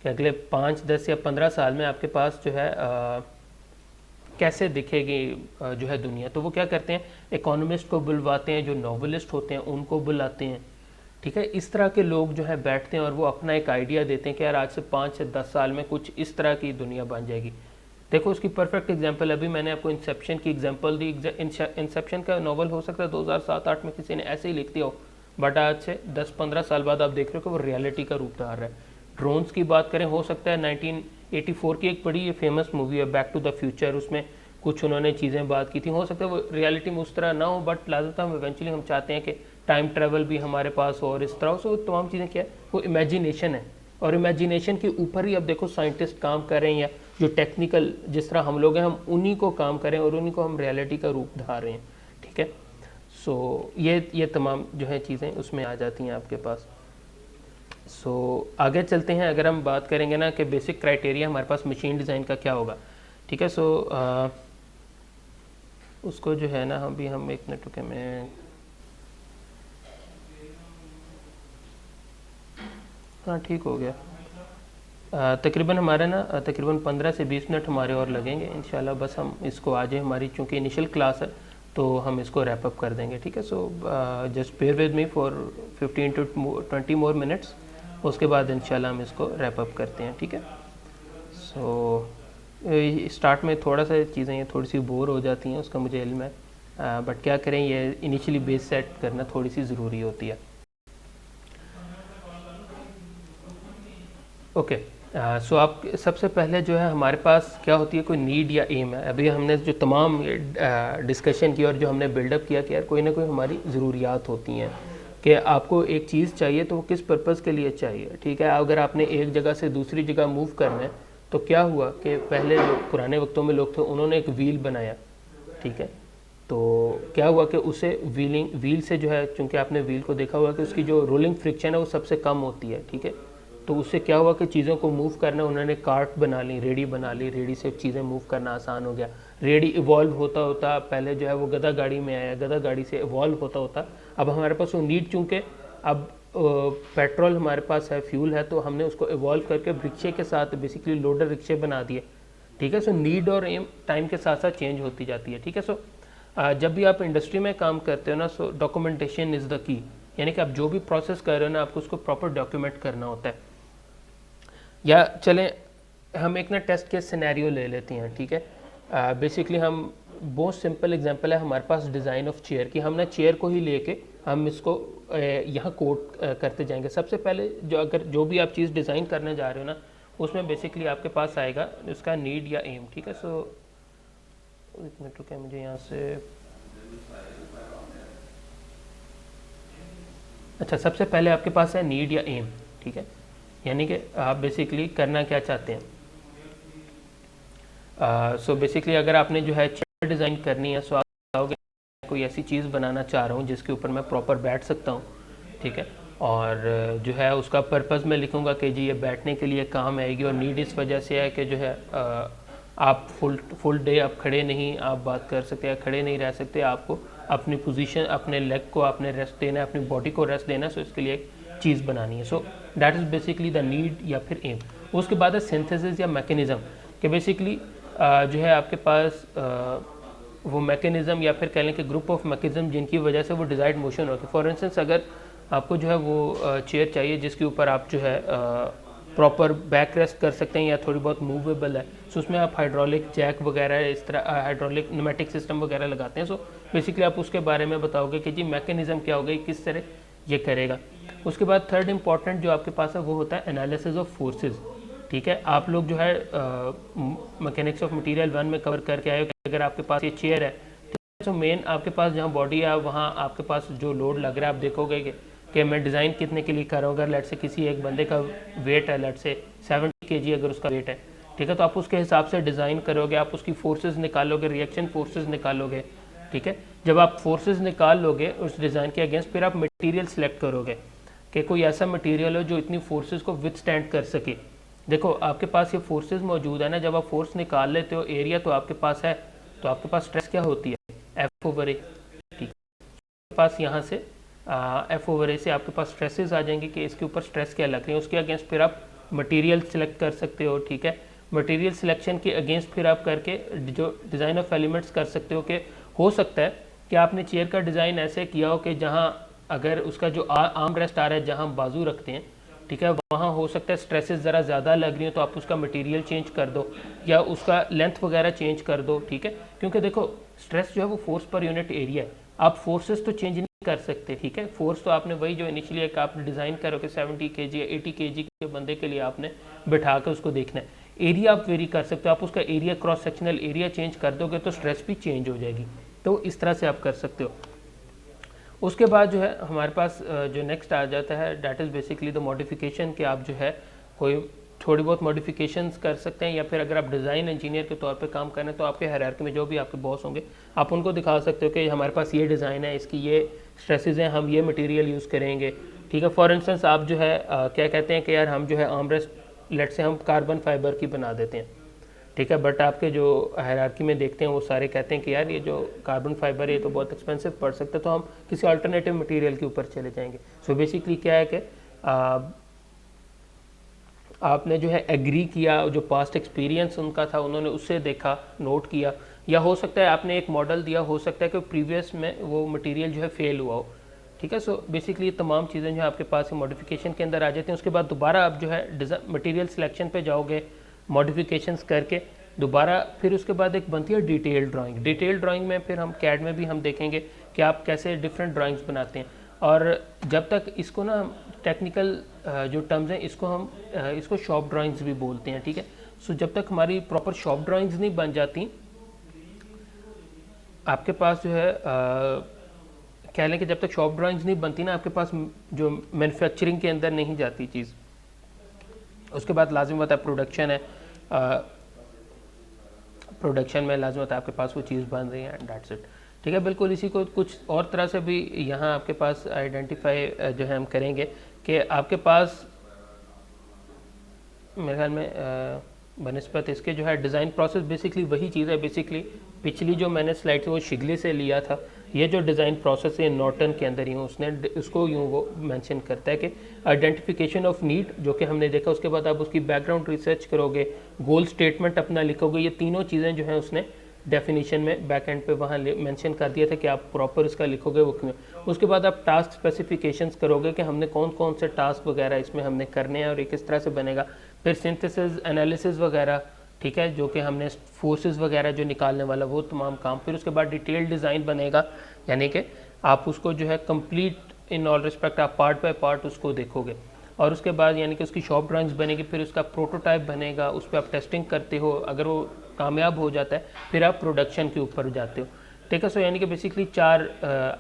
कि अगले 5, 10 या 15 साल में आपके पास जो है कैसे दिखेगी जो है दुनिया। तो वो क्या करते हैं, इकोनॉमिस्ट को बुलवाते हैं, जो नॉवलिस्ट होते हैं उनको बुलाते हैं, ठीक है। इस तरह के लोग जो है बैठते हैं और वो अपना एक आइडिया देते हैं कि यार आज से 5 से 10 साल में कुछ इस तरह की दुनिया बन जाएगी। देखो उसकी परफेक्ट एग्जांपल, अभी मैंने आपको इंसेप्शन की एग्जांपल दी। इंसेप्शन का नॉवल हो सकता है 2007-8 में किसी ने ऐसे ही लिख दिया हो, बट आज से 10-15 साल बाद आप देख रहे हो कि वो रियलिटी का रूप धार रहा है। ड्रोन्स की बात करें, हो सकता है 1984 की एक बड़ी फेमस मूवी है बैक टू द फ्यूचर, उसमें कुछ उन्होंने चीज़ें बात की थी, हो सकता है वो रियलिटी में उस तरह ना हो, बट लाजमता हम इवेंचुअली हम चाहते हैं कि टाइम ट्रैवल भी हमारे पास हो और इस तरह से। वो तमाम चीज़ें क्या है, वो इमेजिनेशन है, और इमेजिनेशन के ऊपर ही अब देखो साइंटिस्ट काम कर रहे हैं, या जो टेक्निकल जिस तरह हम लोग हैं हम उन्हीं को काम करें और उन्हीं को हम रियलिटी का रूप धार रहे हैं, ठीक है। सो ये तमाम जो है चीज़ें उसमें आ जाती हैं आपके पास। सो आगे चलते हैं, अगर हम बात करेंगे ना कि बेसिक क्राइटेरिया हमारे पास मशीन डिज़ाइन का क्या होगा, ठीक है। सो उसको जो है ना हम 1 मिनट रुके, मैं हाँ ठीक हो गया। तकरीबन हमारे ना तकरीबन 15 से 20 मिनट हमारे और लगेंगे इंशाल्लाह। बस हम इसको आज हमारी चूँकि इनिशियल क्लास है तो हम इसको रैप अप कर देंगे, ठीक है। So just bear with me for 15 to 20 more minutes, उसके बाद इंशाल्लाह हम इसको रैप अप करते हैं, ठीक है। सो स्टार्ट में थोड़ा सा चीज़ें ये थोड़ी सी बोर हो जाती हैं, उसका मुझे इल्म है, बट क्या करें, ये इनिशियली बेस सेट करना थोड़ी सी ज़रूरी होती है। ओके, सो आप सबसे पहले जो है हमारे पास क्या होती है, कोई नीड या एम है। अभी हमने जो तमाम डिस्कशन की और जो हमने बिल्डअप किया कि यार कोई ना कोई हमारी ज़रूरियात होती हैं, कि आपको एक चीज़ चाहिए तो वो किस पर्पज़ के लिए चाहिए, ठीक है। अगर आपने एक जगह से दूसरी जगह मूव करना है तो क्या हुआ कि पहले जो पुराने वक्तों में लोग थे उन्होंने एक व्हील बनाया, ठीक है। तो क्या हुआ कि उसे व्हील से जो है, चूँकि आपने व्हील को देखा हुआ कि उसकी जो रोलिंग फ्रिक्शन है वो सबसे कम होती है, ठीक है। तो उससे क्या हुआ कि चीज़ों को मूव करना, उन्होंने कार्ट बना ली, रेडी बना ली, रेडी से चीज़ें मूव करना आसान हो गया। रेडी इवॉल्व होता होता पहले जो है वो गधा गाड़ी में आया, गधा गाड़ी से इवॉल्व होता होता अब हमारे पास वो नीड, चूँकि अब पेट्रोल हमारे पास है, फ्यूल है, तो हमने उसको इवॉल्व करके रिक्शे के साथ बेसिकली लोडर रिक्शे बना दिए, ठीक है। सो नीड और एम टाइम के साथ साथ चेंज होती जाती है, ठीक है। सो जब भी आप इंडस्ट्री में काम करते हो ना, सो डॉक्यूमेंटेशन इज़ द की, यानी कि आप जो भी प्रोसेस कर रहे हो ना आपको उसको प्रॉपर डॉक्यूमेंट करना होता है। या चलें हम एक ना टेस्ट केस सिनेरियो ले लेते हैं, ठीक है। बेसिकली हम बहुत सिंपल एग्जांपल है हमारे पास डिज़ाइन ऑफ चेयर की, हम ना चेयर को ही लेके हम इसको यहाँ कोट करते जाएंगे। सबसे पहले जो भी आप चीज़ डिज़ाइन करने जा रहे हो ना, उसमें बेसिकली आपके पास आएगा उसका नीड या एम, ठीक है। सो एक मिनट रुके, मुझे यहाँ से अच्छा, सबसे पहले आपके पास है नीड या एम, ठीक है। यानी कि आप बेसिकली करना क्या चाहते हैं। सो बेसिकली अगर आपने जो है चेयर डिज़ाइन करनी है, सो आप चाहोगे कोई ऐसी चीज़ बनाना चाह रहा हूँ जिसके ऊपर मैं प्रॉपर बैठ सकता हूँ, ठीक है। और जो है उसका पर्पज़ मैं लिखूँगा कि जी ये बैठने के लिए काम आएगी, और नीड इस वजह से है कि जो है आप फुल डे आप खड़े नहीं आप बात कर सकते हैं, खड़े नहीं रह सकते, आपको अपनी पोजीशन, अपने लेग को आपने रेस्ट देना है, अपनी बॉडी को रेस्ट देना है। सो इसके लिए एक चीज़ बनानी है। So that is basically the need या फिर एम। उसके बाद है सिंथेसिस या मैकेनिज़्म, कि बेसिकली जो है आपके पास वो मैकेनिज़्म या फिर कह लें कि ग्रुप ऑफ मैकेनिज़्म जिनकी वजह से वो डिज़ायर्ड मोशन होती है। फॉर इंस्टेंस अगर आपको जो है वो चेयर चाहिए जिसके ऊपर आप जो है प्रॉपर बैक रेस्ट कर सकते हैं या थोड़ी बहुत मूवेबल है, सो उसमें आप हाइड्रोलिक जैक वगैरह इस तरह हाइड्रोलिक न्यूमेटिक सिस्टम वगैरह लगाते हैं। सो बेसिकली आप उसके बारे में बताओगे कि जी मैकेनिज़्म क्या होगा, किस तरह ये करेगा। उसके बाद थर्ड इंपॉर्टेंट जो आपके पास है वो होता है एनालिसिस ऑफ फोर्सेस, ठीक है। आप लोग जो है मैकेनिक्स ऑफ मटेरियल 1 में कवर करके आए हो कि अगर आपके पास ये चेयर है, तो मेन आपके पास जहाँ बॉडी है वहाँ आपके पास जो लोड लग रहा है आप देखोगे कि मैं डिज़ाइन कितने के लिए कर रहा हूँ। अगर लेट से किसी एक बंदे का वेट है लेट से 70 kg अगर उसका वेट है, ठीक है, तो आप उसके हिसाब से डिज़ाइन करोगे, आप उसकी फोर्सेस निकालोगे, रिएक्शन फोर्सेस निकालोगे, ठीक है। जब आप फोर्सेस निकाल लोगे उस डिज़ाइन के अगेंस्ट, फिर आप मटेरियल सेलेक्ट करोगे कि कोई ऐसा मटेरियल हो जो इतनी फोर्सेस को विथस्टैंड कर सके। देखो आपके पास ये फोर्सेस मौजूद है ना, जब आप फोर्स निकाल लेते हो, एरिया तो आपके पास है, तो आपके पास स्ट्रेस क्या होती है, एफ ओवर ए, ठीक है। पास यहाँ से एफ ओवर ए से आपके पास स्ट्रेसेस आ जाएंगे कि इसके ऊपर स्ट्रेस क्या लग रही है, उसके अगेंस्ट फिर आप मटेरियल सेलेक्ट कर सकते हो, ठीक है। मटेरियल सिलेक्शन के अगेंस्ट फिर आप करके जो डिज़ाइन ऑफ एलिमेंट्स कर सकते हो कि हो सकता है कि आपने चेयर का डिज़ाइन ऐसे किया हो कि जहाँ अगर उसका जो आर्म रेस्ट आ रहा है, जहाँ बाजू रखते हैं, ठीक है, वहाँ हो सकता है स्ट्रेसेस ज़रा ज़्यादा लग रही हो तो आप उसका मटेरियल चेंज कर दो या उसका लेंथ वगैरह चेंज कर दो, ठीक है। क्योंकि देखो स्ट्रेस जो है वो फोर्स पर यूनिट एरिया है, आप फोर्सेस तो चेंज नहीं कर सकते, ठीक है। फोर्स तो आपने वही जो इनिशियली एक आप डिज़ाइन करोगे 70 kg या 80 kg के बंदे के लिए आपने बैठा के उसको देखना है। एरिया आप वेरी कर सकते हो, आप उसका area cross sectional area change कर दोगे तो स्ट्रेस भी चेंज हो जाएगी, तो इस तरह से आप कर सकते हो। उसके बाद जो है हमारे पास जो नेक्स्ट आ जाता है that is basically the modification, कि आप जो है कोई थोड़ी बहुत मॉडिफिकेशंस कर सकते हैं, या फिर अगर आप डिज़ाइन इंजीनियर के तौर पे काम कर रहे हैं तो आपके हायरार्की में जो भी आपके बॉस होंगे आप उनको दिखा सकते हो कि हमारे पास ये डिज़ाइन है, इसकी ये स्ट्रेसेस हैं, हम ये मटेरियल यूज़ करेंगे, ठीक है। फॉर इंस्टेंस आप जो है क्या कहते हैं कि यार हम जो है आर्मरेस्ट लेट से हम कार्बन फाइबर की बना देते हैं, ठीक है, बट आपके जो हायरार्की में देखते हैं वो सारे कहते हैं कि यार ये जो कार्बन फाइबर है ये तो बहुत एक्सपेंसिव पड़ सकता है, तो हम किसी अल्टरनेटिव मटेरियल के ऊपर चले जाएंगे। सो बेसिकली क्या है कि आपने जो है एग्री किया, जो पास्ट एक्सपीरियंस उनका था उन्होंने उससे देखा, नोट किया, या हो सकता है आपने एक मॉडल दिया, हो सकता है कि प्रीवियस में वो मटेरियल जो है फेल हुआ हो, ठीक है। सो बेसिकली ये तमाम चीज़ें जो है आपके पास मॉडिफिकेशन के अंदर आ जाती हैं। उसके बाद दोबारा आप जो है मटेरियल सिलेक्शन पे जाओगे, मॉडिफिकेशंस करके दोबारा फिर उसके बाद एक बनती है डिटेल ड्राइंग। डिटेल ड्राइंग में फिर हम कैड में भी हम देखेंगे कि आप कैसे डिफरेंट ड्राइंग्स बनाते हैं, और जब तक इसको ना टेक्निकल जो टर्म्स हैं इसको हम इसको शॉप ड्राइंग्स भी बोलते हैं, ठीक है। सो जब तक हमारी प्रॉपर शॉप ड्राइंग्स नहीं बन जाती, आपके पास जो है कह लें कि जब तक शॉप ड्राइंग्स नहीं बनती ना, आपके पास जो मैन्युफैक्चरिंग के अंदर नहीं जाती चीज़। उसके बाद लाजिम होता है प्रोडक्शन है, प्रोडक्शन में लाजिम होता है आपके पास वो चीज़ बन रही है एंड दैट्स इट, ठीक है। बिल्कुल इसी को कुछ और तरह से भी यहाँ आपके पास आइडेंटिफाई जो है हम करेंगे कि आपके पास मेरे ख्याल में बनस्पत इसके जो है डिज़ाइन प्रोसेस बेसिकली वही चीज़ है। बेसिकली पिछली जो मैंने स्लाइड थी वो शिगले से लिया था, ये जो डिज़ाइन प्रोसेस है नॉर्टन के अंदर ही उसने उसको यूँ वो मेंशन करता है कि आइडेंटिफिकेशन ऑफ नीड जो कि हमने देखा, उसके बाद आप उसकी बैकग्राउंड रिसर्च करोगे, गोल स्टेटमेंट अपना लिखोगे, ये तीनों चीज़ें जो हैं उसने डेफिनेशन में बैक एंड पे वहाँ मेंशन कर दिया था कि आप प्रॉपर इसका लिखोगे वो क्यों। उसके बाद आप टास्क स्पेसिफिकेशंस करोगे कि हमने कौन कौन से टास्क वगैरह इसमें हमने करने हैं और ये किस तरह से बनेगा। फिर सिंथेसिस एनालिसिस वगैरह, ठीक है, जो कि हमने फोर्सेस वगैरह जो निकालने वाला वो तमाम काम। फिर उसके बाद डिटेल डिज़ाइन बनेगा, यानी कि आप उसको जो है कंप्लीट इन ऑल रिस्पेक्ट आप पार्ट बाय पार्ट उसको देखोगे, और उसके बाद यानी कि उसकी शॉप ड्राइंग्स बनेगी, फिर उसका प्रोटोटाइप बनेगा, उस पर आप टेस्टिंग करते हो, अगर वो कामयाब हो जाता है फिर आप प्रोडक्शन के ऊपर जाते हो, ठीक है। सो यानी कि बेसिकली चार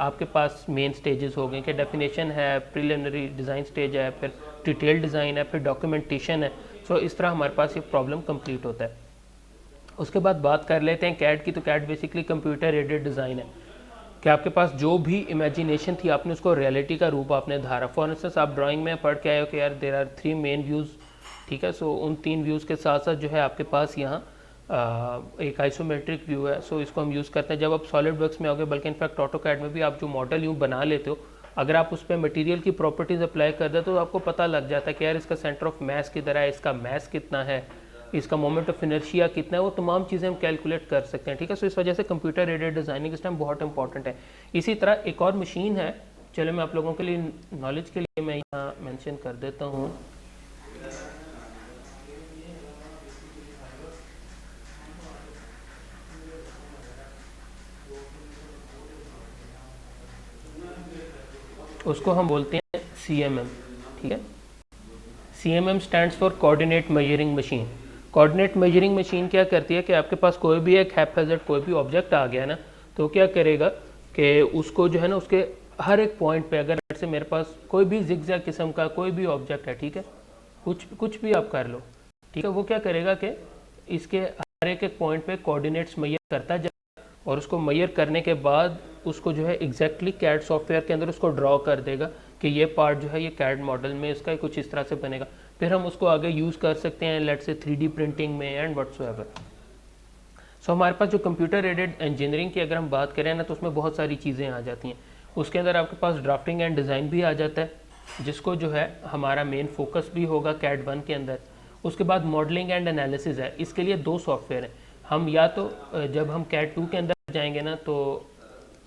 आपके पास मेन स्टेजेस हो गए कि डेफिनेशन है, प्रिलिमिनरी डिज़ाइन स्टेज है, फिर डिटेल डिज़ाइन है, फिर डॉक्यूमेंटेशन है। सो इस तरह हमारे पास ये प्रॉब्लम कंप्लीट होता है। उसके बाद बात कर लेते हैं कैड की। तो CAD basically computer aided design है कि आपके पास जो भी इमेजिनेशन थी आपने उसको रियलिटी का रूप आपने धारा। फॉर इंस्टेंस आप ड्राइंग में पढ़ के आए हो कि यार देर आर 3 मेन व्यूज़, ठीक है। सो उन 3 व्यूज़ के साथ साथ जो है आपके पास यहाँ एक आइसोमेट्रिक व्यू है, सो इसको हम यूज़ करते हैं जब आप सॉलिड वर्क्स में आओगे, बल्कि इनफैक्ट ऑटोकैड में भी आप जो मॉडल यूँ बना लेते हो, अगर आप उस पर मटीरियल की प्रॉपर्टीज़ अप्लाई कर दे तो आपको पता लग जाता है कि यार इसका सेंटर ऑफ मास किधर है, इसका मास कितना है, इसका मोमेंट ऑफ इनर्शिया कितना है, वो तमाम चीज़ें हम कैलकुलेट कर सकते हैं, ठीक है। सो इस वजह से कंप्यूटर एडेड डिज़ाइनिंग इस टाइम बहुत इंपॉर्टेंट है। इसी तरह एक और मशीन है, चलो मैं आप लोगों के लिए नॉलेज के लिए मैं यहाँ मेंशन कर देता हूँ। उसको हम बोलते हैं CMM, ठीक है। CMM stands for coordinate measuring machine. Coordinate measuring machine क्या करती है कि आपके पास कोई भी एक हैप्पैज़र्ड कोई भी ऑब्जेक्ट आ गया ना, तो क्या करेगा कि उसको जो है ना उसके हर एक पॉइंट पे, अगर से मेरे पास कोई भी जिगजैग किस्म का कोई भी ऑब्जेक्ट है, ठीक है, कुछ भी आप कर लो, ठीक है, वो क्या करेगा कि इसके हर एक पॉइंट पे कोऑर्डिनेट्स मेजर करता जाए, और उसको मेजर करने के बाद उसको जो है एग्जैक्टली कैड सॉफ्टवेयर के अंदर उसको ड्रॉ कर देगा कि ये पार्ट जो है ये कैड मॉडल में इसका कुछ इस तरह से बनेगा। फिर हम उसको आगे यूज़ कर सकते हैं लेट्स से 3D प्रिंटिंग में एंड व्हाट्सोएवर। सो हमारे पास जो कंप्यूटर एडेड इंजीनियरिंग की अगर हम बात करें ना, तो उसमें बहुत सारी चीज़ें आ जाती हैं। उसके अंदर आपके पास ड्राफ्टिंग एंड डिज़ाइन भी आ जाता है, जिसको जो है हमारा मेन फोकस भी होगा कैड 1 के अंदर। उसके बाद मॉडलिंग एंड एनालिसिस है, इसके लिए दो सॉफ्टवेयर हैं। हम या तो जब हम कैड 2 के अंदर जाएंगे ना तो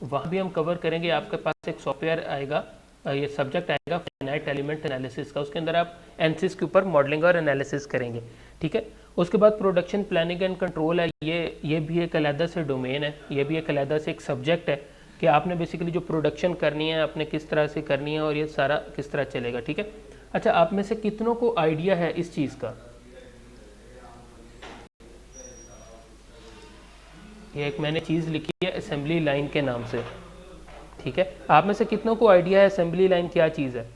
वहाँ भी हम कवर करेंगे, आपके पास एक सॉफ्टवेयर आएगा, ये सब्जेक्ट आएगा फाइनाइट एलिमेंट एनालिसिस का, उसके अंदर आप एनसिस के ऊपर मॉडलिंग और एनालिसिस करेंगे, ठीक है। उसके बाद प्रोडक्शन प्लानिंग एंड कंट्रोल है, ये भी एक अलहदा से डोमेन है, ये भी एक अलहदा से एक सब्जेक्ट है कि आपने बेसिकली जो प्रोडक्शन करनी है आपने किस तरह से करनी है और ये सारा किस तरह चलेगा, ठीक है। अच्छा, आप में से कितनों को आइडिया है इस चीज़ का? ये एक मैंने चीज़ लिखी है असेंबली लाइन के नाम से, ठीक है। आप में से कितनों को आइडिया है असेंबली लाइन क्या चीज़ है?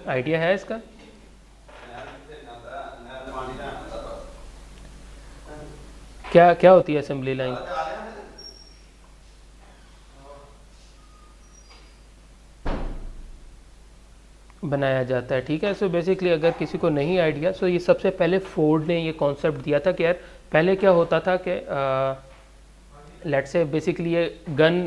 आइडिया है इसका? क्या क्या होती है असेंबली लाइन? बनाया जाता है, ठीक है। सो बेसिकली अगर किसी को नहीं आइडिया, सो ये सबसे पहले फोर्ड ने ये कॉन्सेप्ट दिया था कि यार पहले क्या होता था कि लेट से बेसिकली ये गन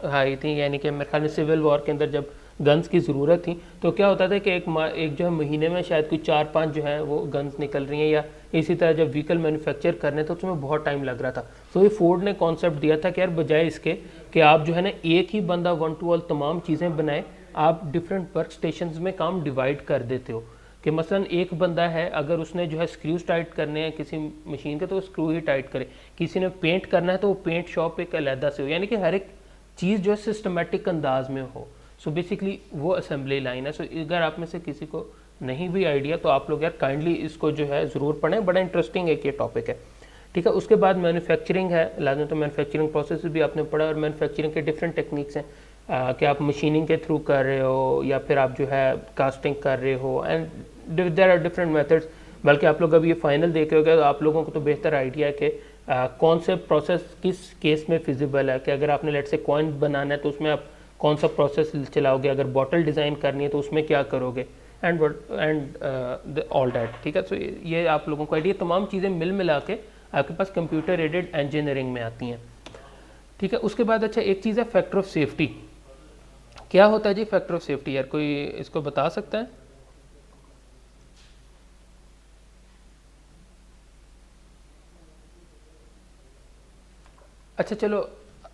आई थी, यानी कि मेरे ख्याल में सिविल वॉर के अंदर जब गन्स की ज़रूरत थी तो क्या होता था कि एक जो है महीने में शायद कोई 4-5 जो है वो गन्स निकल रही हैं, या इसी तरह जब व्हीकल मैन्युफैक्चर करने तो उसमें बहुत टाइम लग रहा था। तो ये फोर्ड ने कॉन्सेप्ट दिया था कि यार बजाय इसके कि आप जो है ना एक ही बंदा वन टू ऑल तमाम चीज़ें बनाए, आप डिफरेंट वर्क स्टेशन में काम डिवाइड कर देते हो। कि मसलन एक बंदा है, अगर उसने जो है स्क्रूज टाइट करने हैं किसी मशीन के तो स्क्रू ही टाइट करे, किसी ने पेंट करना है तो वो पेंट शॉप एक अलहदा से हो, यानी कि हर एक चीज़ जो है सिस्टमेटिक अंदाज में हो। सो बेसिकली वो असेंबली लाइन है। सो अगर आप में से किसी को नहीं भी आइडिया तो आप लोग यार काइंडली इसको जो है ज़रूर पढ़ें, बड़ा इंटरेस्टिंग एक ये टॉपिक है, ठीक है। उसके बाद मैन्युफैक्चरिंग है, लाजम तो मैन्युफैक्चरिंग प्रोसेस भी आपने पढ़ा, और मैन्युफैक्चरिंग के डिफरेंट टेक्निक्स हैं कि आप मशीनिंग के थ्रू कर रहे हो या फिर आप जो है कास्टिंग कर रहे हो, and there are different methods. बल्कि आप लोग अभी ये फाइनल देख रहे हो तो आप लोगों को तो बेहतर आइडिया है कि कौन से प्रोसेस किस केस में फिजिबल है, कि अगर आपने लेट से कॉइन बनाना है तो उसमें आप कौन सा प्रोसेस चलाओगे, अगर बॉटल डिज़ाइन करनी है तो उसमें क्या करोगे, एंड ऑल डैट, ठीक है। सो ये आप लोगों को आइडिया, तमाम चीज़ें मिल मिला के आपके पास कंप्यूटर एडेड इंजीनियरिंग में आती हैं, ठीक है। उसके बाद अच्छा एक चीज़ है फैक्टर ऑफ सेफ्टी। क्या होता है जी फैक्टर ऑफ सेफ्टी? यार कोई इसको बता सकता है? अच्छा चलो,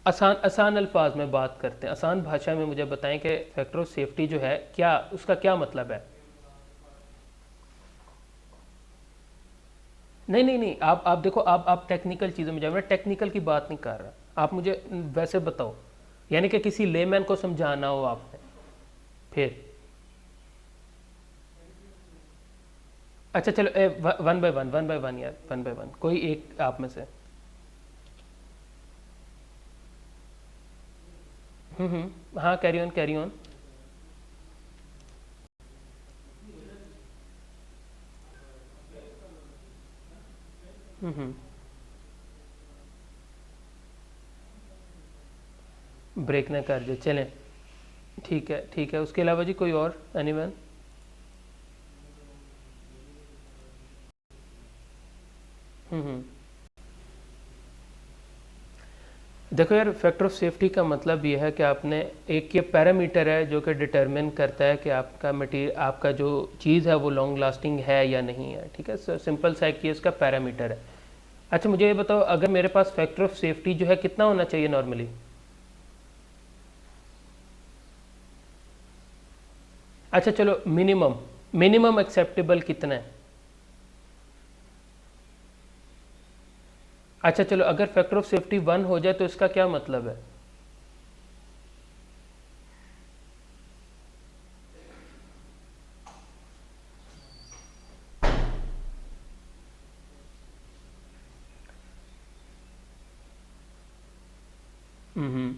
आसान आसान अल्फाज में बात करते हैं, आसान भाषा में मुझे बताएं कि फैक्टर ऑफ सेफ्टी जो है क्या, उसका क्या मतलब है? नहीं नहीं नहीं, आप देखो, आप टेक्निकल चीज़ों में जाओ, मैं टेक्निकल की बात नहीं कर रहा, आप मुझे वैसे बताओ, यानी कि किसी लेमैन को समझाना हो आपने, फिर अच्छा चलो वन बाय वन यार, वन बाय वन कोई एक आप में से। हाँ, carry on carry on. Break ना कर दे, चलें, ठीक है ठीक है। उसके अलावा जी कोई और, एनीवन? हम्म। देखो यार, फैक्टर ऑफ सेफ्टी का मतलब ये है कि आपने एक ये पैरामीटर है जो कि डिटरमिन करता है कि आपका मटीरियल, आपका जो चीज़ है वो लॉन्ग लास्टिंग है या नहीं है, ठीक है। सिंपल सा एक ये इसका पैरामीटर है। अच्छा मुझे ये बताओ, अगर मेरे पास फैक्टर ऑफ सेफ्टी जो है कितना होना चाहिए नॉर्मली? अच्छा चलो, मिनिमम मिनिमम एक्सेप्टेबल कितना है? अच्छा चलो, अगर फैक्टर ऑफ सेफ्टी 1 हो जाए तो इसका क्या मतलब है? हम्म।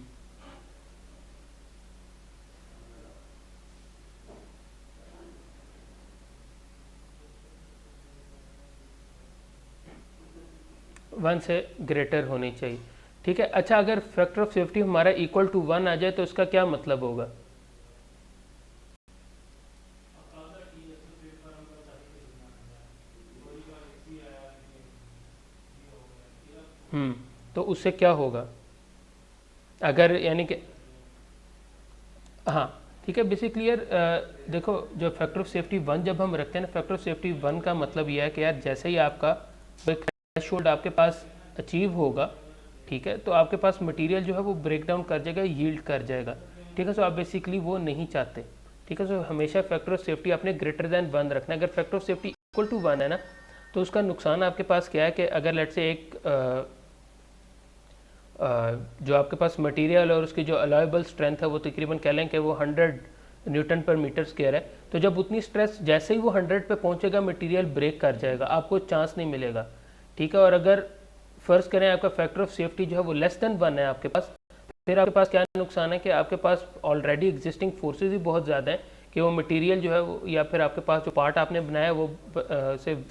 1 से ग्रेटर होनी चाहिए, ठीक है। अच्छा, अगर फैक्टर ऑफ सेफ्टी हमारा इक्वल टू 1 आ जाए तो इसका क्या मतलब होगा? हम्म। तो उससे क्या होगा? अगर यानी कि हाँ ठीक है, बेसिकली यार देखो जो फैक्टर ऑफ सेफ्टी 1 जब हम रखते हैं ना, फैक्टर ऑफ सेफ्टी 1 का मतलब यह है कि यार जैसे ही आपका थ्रेशोल्ड आपके पास अचीव होगा, ठीक है, तो आपके पास मटेरियल जो है वो ब्रेक डाउन कर जाएगा, यील्ड कर जाएगा, ठीक है। सो आप बेसिकली वो नहीं चाहते, ठीक है। सो हमेशा फैक्टर ऑफ सेफ्टी आपने ग्रेटर देन 1 रखना है। अगर factor of safety equal to 1 है ना, तो उसका नुकसान आपके पास क्या है कि अगर लेट से एक जो आपके पास मटेरियल और उसकी जो अलाइबल स्ट्रेंथ है वो तकरीबन कह लें कि वो 100 न्यूटन पर मीटर स्क्वायर है, तो जब उतनी स्ट्रेस जैसे ही वो 100 पे पहुंचेगा मटेरियल ब्रेक कर जाएगा, आपको चांस नहीं मिलेगा, ठीक है। और अगर फर्ज करें आपका फैक्टर ऑफ सेफ्टी जो है वो लेस देन 1 है आपके पास, फिर आपके पास क्या नुकसान है कि आपके पास ऑलरेडी एग्जिस्टिंग फोर्सेज ही बहुत ज़्यादा हैं कि वो मटेरियल जो है वो या फिर आपके पास जो पार्ट आपने बनाया वो से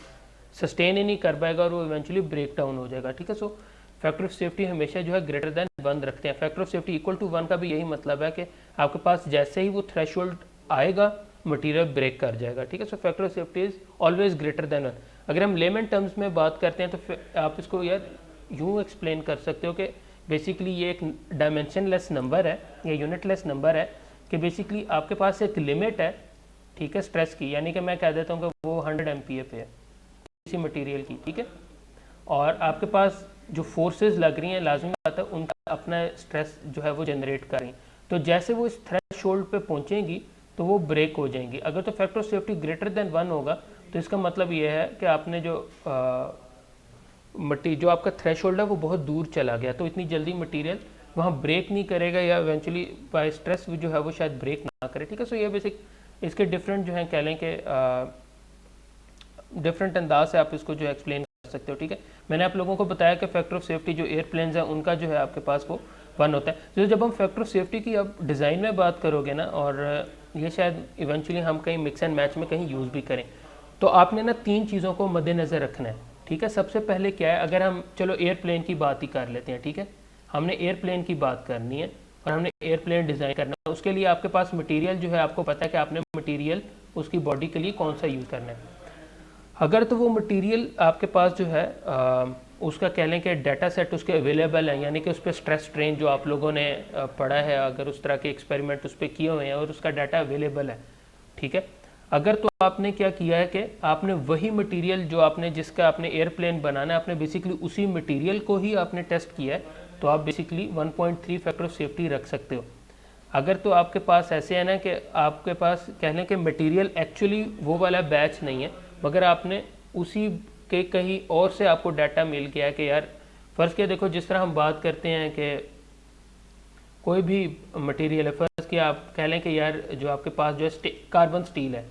सस्टेन ही नहीं कर पाएगा और वो इवेंचुअली ब्रेक डाउन हो जाएगा, ठीक है। सो फैक्टर ऑफ सेफ्टी हमेशा जो है ग्रेटर देन 1 रखते हैं। Factor of safety equal to 1 का भी यही मतलब है कि आपके पास जैसे ही वो थ्रेशोल्ड आएगा मटेरियल ब्रेक कर जाएगा, ठीक है। So factor of safety is always greater than 1। अगर हम लेमन टर्म्स में बात करते हैं तो आप इसको यार यूँ एक्सप्लेन कर सकते हो कि बेसिकली ये एक डायमेंशनलेस नंबर है या यूनिटलेस नंबर है कि बेसिकली आपके पास एक लिमिट है, ठीक है, स्ट्रेस की, यानी कि मैं कह देता हूँ कि वो 100 MPa पे है किसी मटेरियल की, ठीक है। और आपके पास जो फोर्सेस लग रही हैं लाजमी बात है उनका अपना स्ट्रेस जो है वो जनरेट कर रही हैं, तो जैसे वो इस थ्रेशोल्ड पे पहुंचेंगी तो वो ब्रेक हो जाएंगी। अगर तो factor of safety greater than 1 होगा तो इसका मतलब ये है कि आपने जो जो आपका थ्रेशोल्ड है वो बहुत दूर चला गया, तो इतनी जल्दी मटेरियल वहाँ ब्रेक नहीं करेगा या इवेंचुअली बाय स्ट्रेस जो है वो शायद ब्रेक ना करे, ठीक है। सो ये बेसिक इसके डिफरेंट जो है कह लें कि डिफरेंट अंदाज से आप इसको जो है एक्सप्लेन कर सकते हो, ठीक है। मैंने आप लोगों को बताया कि फैक्टर ऑफ सेफ्टी जो एयरप्लेन्स हैं उनका जो है आपके पास वो 1 होता है। तो जब हम फैक्टर ऑफ सेफ्टी की अब डिज़ाइन में बात करोगे ना, और ये शायद इवेंचुअली हम कहीं मिक्स एंड मैच में कहीं यूज़ भी करें, तो आपने ना 3 चीज़ों को मद्देनज़र रखना है, ठीक है। सबसे पहले क्या है, अगर हम चलो एयरप्लेन की बात ही कर लेते हैं, ठीक है, हमने एयरप्लेन की बात करनी है और हमने एयरप्लेन डिज़ाइन करना है, उसके लिए आपके पास मटेरियल जो है आपको पता है कि आपने मटेरियल उसकी बॉडी के लिए कौन सा यूज़ करना है। अगर तो वो मटेरियल आपके पास जो है उसका कह लें कि डाटा सेट उसके अवेलेबल है, यानी कि उस पर स्ट्रेस स्ट्रेन जो आप लोगों ने पढ़ा है, अगर उस तरह के एक्सपेरिमेंट उस पर किए हुए हैं और उसका डाटा अवेलेबल है, ठीक है। अगर तो आपने क्या किया है कि आपने वही मटेरियल जो आपने जिसका आपने एयरप्लेन बनाना है, आपने बेसिकली उसी मटेरियल को ही आपने टेस्ट किया है, तो आप बेसिकली 1.3 फैक्टर ऑफ सेफ्टी रख सकते हो। अगर तो आपके पास ऐसे है ना कि आपके पास कह लें कि मटेरियल एक्चुअली वो वाला बैच नहीं है, मगर आपने उसी के कहीं और से आपको डाटा मिल गया है कि यार फ़र्ज़ किया, देखो जिस तरह हम बात करते हैं कि कोई भी मटेरियल है, फ़र्ज़ किया आप कह लें कि यार जो आपके पास जो है कार्बन स्टील है,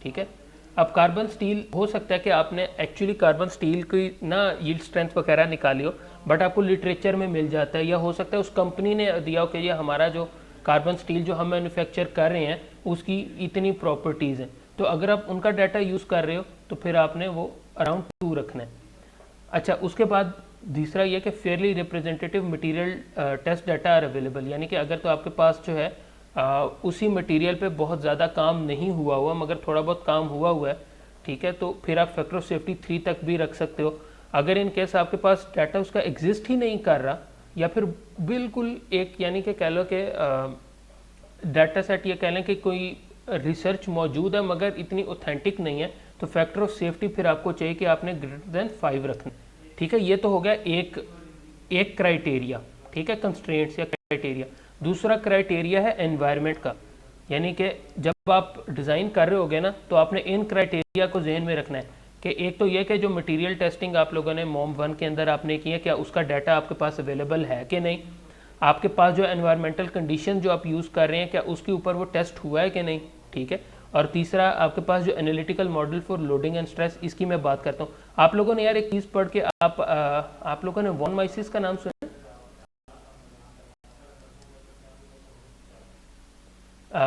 ठीक है। अब कार्बन स्टील हो सकता है कि आपने एक्चुअली कार्बन स्टील की ना यील्ड स्ट्रेंथ वगैरह निकाली हो, बट आपको लिटरेचर में मिल जाता है, या हो सकता है उस कंपनी ने दिया हो कि ये हमारा जो कार्बन स्टील जो हम मैन्युफैक्चर कर रहे हैं उसकी इतनी प्रॉपर्टीज़ हैं, तो अगर आप उनका डाटा यूज़ कर रहे हो तो फिर आपने वो अराउंड 2 रखना है। अच्छा, उसके बाद दूसरा ये कि fairly representative material test data are available, यानी कि अगर तो आपके पास जो है उसी मटेरियल पे बहुत ज़्यादा काम नहीं हुआ हुआ मगर थोड़ा बहुत काम हुआ है, ठीक है, तो फिर आप फैक्टर ऑफ सेफ्टी 3 तक भी रख सकते हो। अगर इन केस आपके पास डाटा उसका एग्जिस्ट ही नहीं कर रहा, या फिर बिल्कुल एक यानी कि कह लो कि डाटा सेट ये कह लें कि कोई रिसर्च मौजूद है मगर इतनी ऑथेंटिक नहीं है, तो फैक्टर ऑफ सेफ्टी फिर आपको चाहिए कि आपने ग्रेटर देन 5 रखना, ठीक है। ये तो हो गया एक क्राइटेरिया, ठीक है, कंस्ट्रेंट्स या क्राइटेरिया। दूसरा क्राइटेरिया है एनवायरनमेंट का, यानी कि जब आप डिज़ाइन कर रहे होगे ना तो आपने इन क्राइटेरिया को जहन में रखना है कि एक तो ये कि जो मटेरियल टेस्टिंग आप लोगों ने मोम 1 के अंदर आपने की है, क्या उसका डाटा आपके पास अवेलेबल है कि नहीं, आपके पास जो एनवायरमेंटल कंडीशन जो आप यूज़ कर रहे हैं क्या उसके ऊपर वो टेस्ट हुआ है कि नहीं, ठीक है। और तीसरा आपके पास जो analytical model for loading and stress, इसकी मैं बात करता हूँ। आप लोगों ने यार एक चीज़ पढ़ के आप लोगों ने वॉन माइसिस का नाम सुना?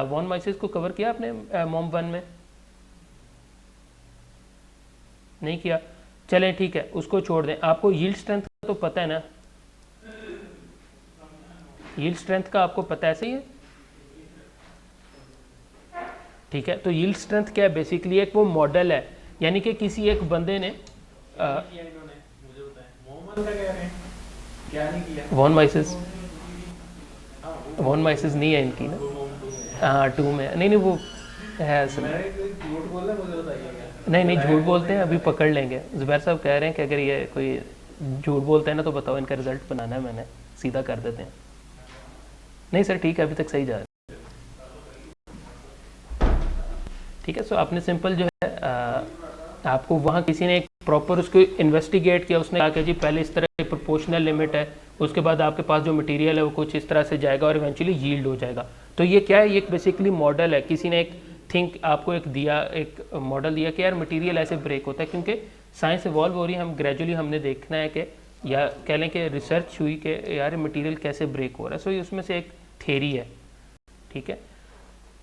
वॉन माइसिस को कवर किया आपने मोम 1 में? नहीं किया, चलें ठीक है, उसको छोड़ दें। आपको यील्ड स्ट्रेंथ तो पता है ना, यील्ड स्ट्रेंथ का आपको पता है, सही है, ठीक है। तो यील्ड स्ट्रेंथ क्या है, बेसिकली एक वो मॉडल है, यानी कि किसी एक बंदे ने वॉन माइसिस वन माइसिस नहीं है इनकी ना। हाँ 2 में नहीं नहीं वो है असल में। झूठ बोल रहे मुझे बताइएगा। नहीं नहीं झूठ बोलते हैं, अभी पकड़ लेंगे। ज़ुबैर साहब कह रहे हैं कि अगर ये कोई झूठ बोलते हैं ना तो बताओ, इनका रिजल्ट बनाना है मैंने, सीधा कर देते हैं। नहीं सर ठीक है, अभी तक सही जा रहा है। ठीक है, सो आपने सिंपल जो है आपको वहाँ किसी ने एक प्रॉपर उसको इन्वेस्टिगेट किया, उसने कहा कि जी पहले इस तरह की प्रोपोर्शनल लिमिट है, उसके बाद आपके पास जो मटेरियल है वो कुछ इस तरह से जाएगा और इवेंचुअली यील्ड हो जाएगा। तो ये क्या है, ये एक बेसिकली मॉडल है, किसी ने एक आपको एक दिया, एक मॉडल दिया कि यार मटेरियल ऐसे ब्रेक होता है, क्योंकि साइंस इवॉल्व हो रही है, हम ग्रेजुअली हमने देखना है कि या कह लें कि रिसर्च हुई कि यार मटेरियल कैसे ब्रेक हो रहा है। सो ये उसमें से एक थेरी है। ठीक है,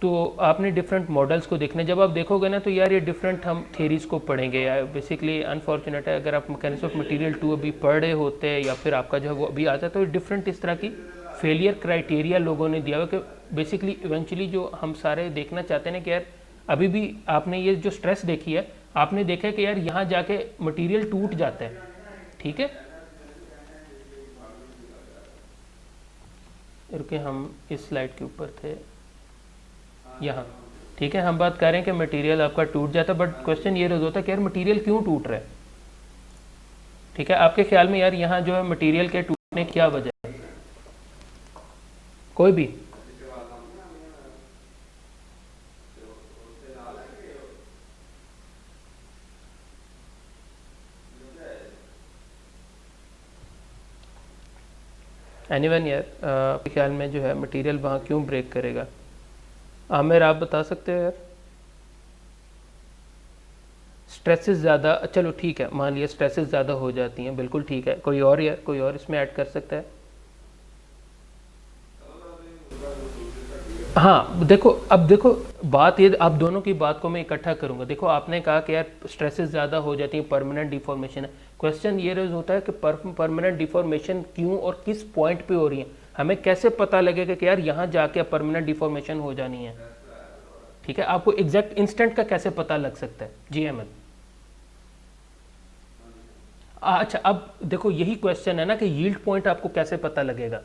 तो आपने डिफरेंट मॉडल्स को देखना है। जब आप देखोगे ना तो यार ये डिफरेंट हम थेरीज़ को पढ़ेंगे। या बेसिकली अनफॉर्चुनेट है, अगर आप मैकेनिक्स ऑफ मटेरियल 2 अभी पढ़ रहे होते हैं या फिर आपका जो है वो अभी आता है, तो डिफरेंट इस तरह की फेलियर क्राइटेरिया लोगों ने दिया हुआ कि बेसिकली इवेंचुअली जो हम सारे देखना चाहते हैं ना कि यार अभी भी आपने ये जो स्ट्रेस देखी है, आपने देखा है कि यार यहाँ जाके मटेरियल टूट जाता है। ठीक है, रुके हम इस स्लाइड के ऊपर थे यहाँ। ठीक है, हम बात कर रहे हैं कि मटेरियल आपका टूट जाता है, बट क्वेश्चन ये रोज होता है कि यार मटेरियल क्यों टूट रहा है। ठीक है, आपके ख्याल में यार यहाँ जो है मटेरियल के टूटने की क्या वजह है, कोई भी? एनीवन यार आपके ख्याल में जो है मटेरियल वहाँ क्यों ब्रेक करेगा? आमिर आप बता सकते हो यार। स्ट्रेसेस ज़्यादा, चलो ठीक है, मान लिया स्ट्रेसेस ज़्यादा हो जाती हैं, बिल्कुल ठीक है। कोई और यार, कोई और इसमें ऐड कर सकता है? हाँ देखो, अब देखो बात ये, आप दोनों की बात को मैं इकट्ठा करूंगा। देखो आपने कहा कि यार स्ट्रेसेस ज़्यादा हो जाती हैं, परमानेंट डिफॉर्मेशन है। क्वेश्चन ये रोज होता है कि परमानेंट डिफॉर्मेशन क्यों और किस पॉइंट पे हो रही है, हमें कैसे पता लगेगा कि यार यहाँ जाके परमानेंट डिफॉर्मेशन हो जानी है। ठीक है, आपको एग्जैक्ट इंस्टेंट का कैसे पता लग सकता है? जी अहमद। अच्छा, अब देखो यही क्वेश्चन है ना कि यील्ड पॉइंट आपको कैसे पता लगेगा।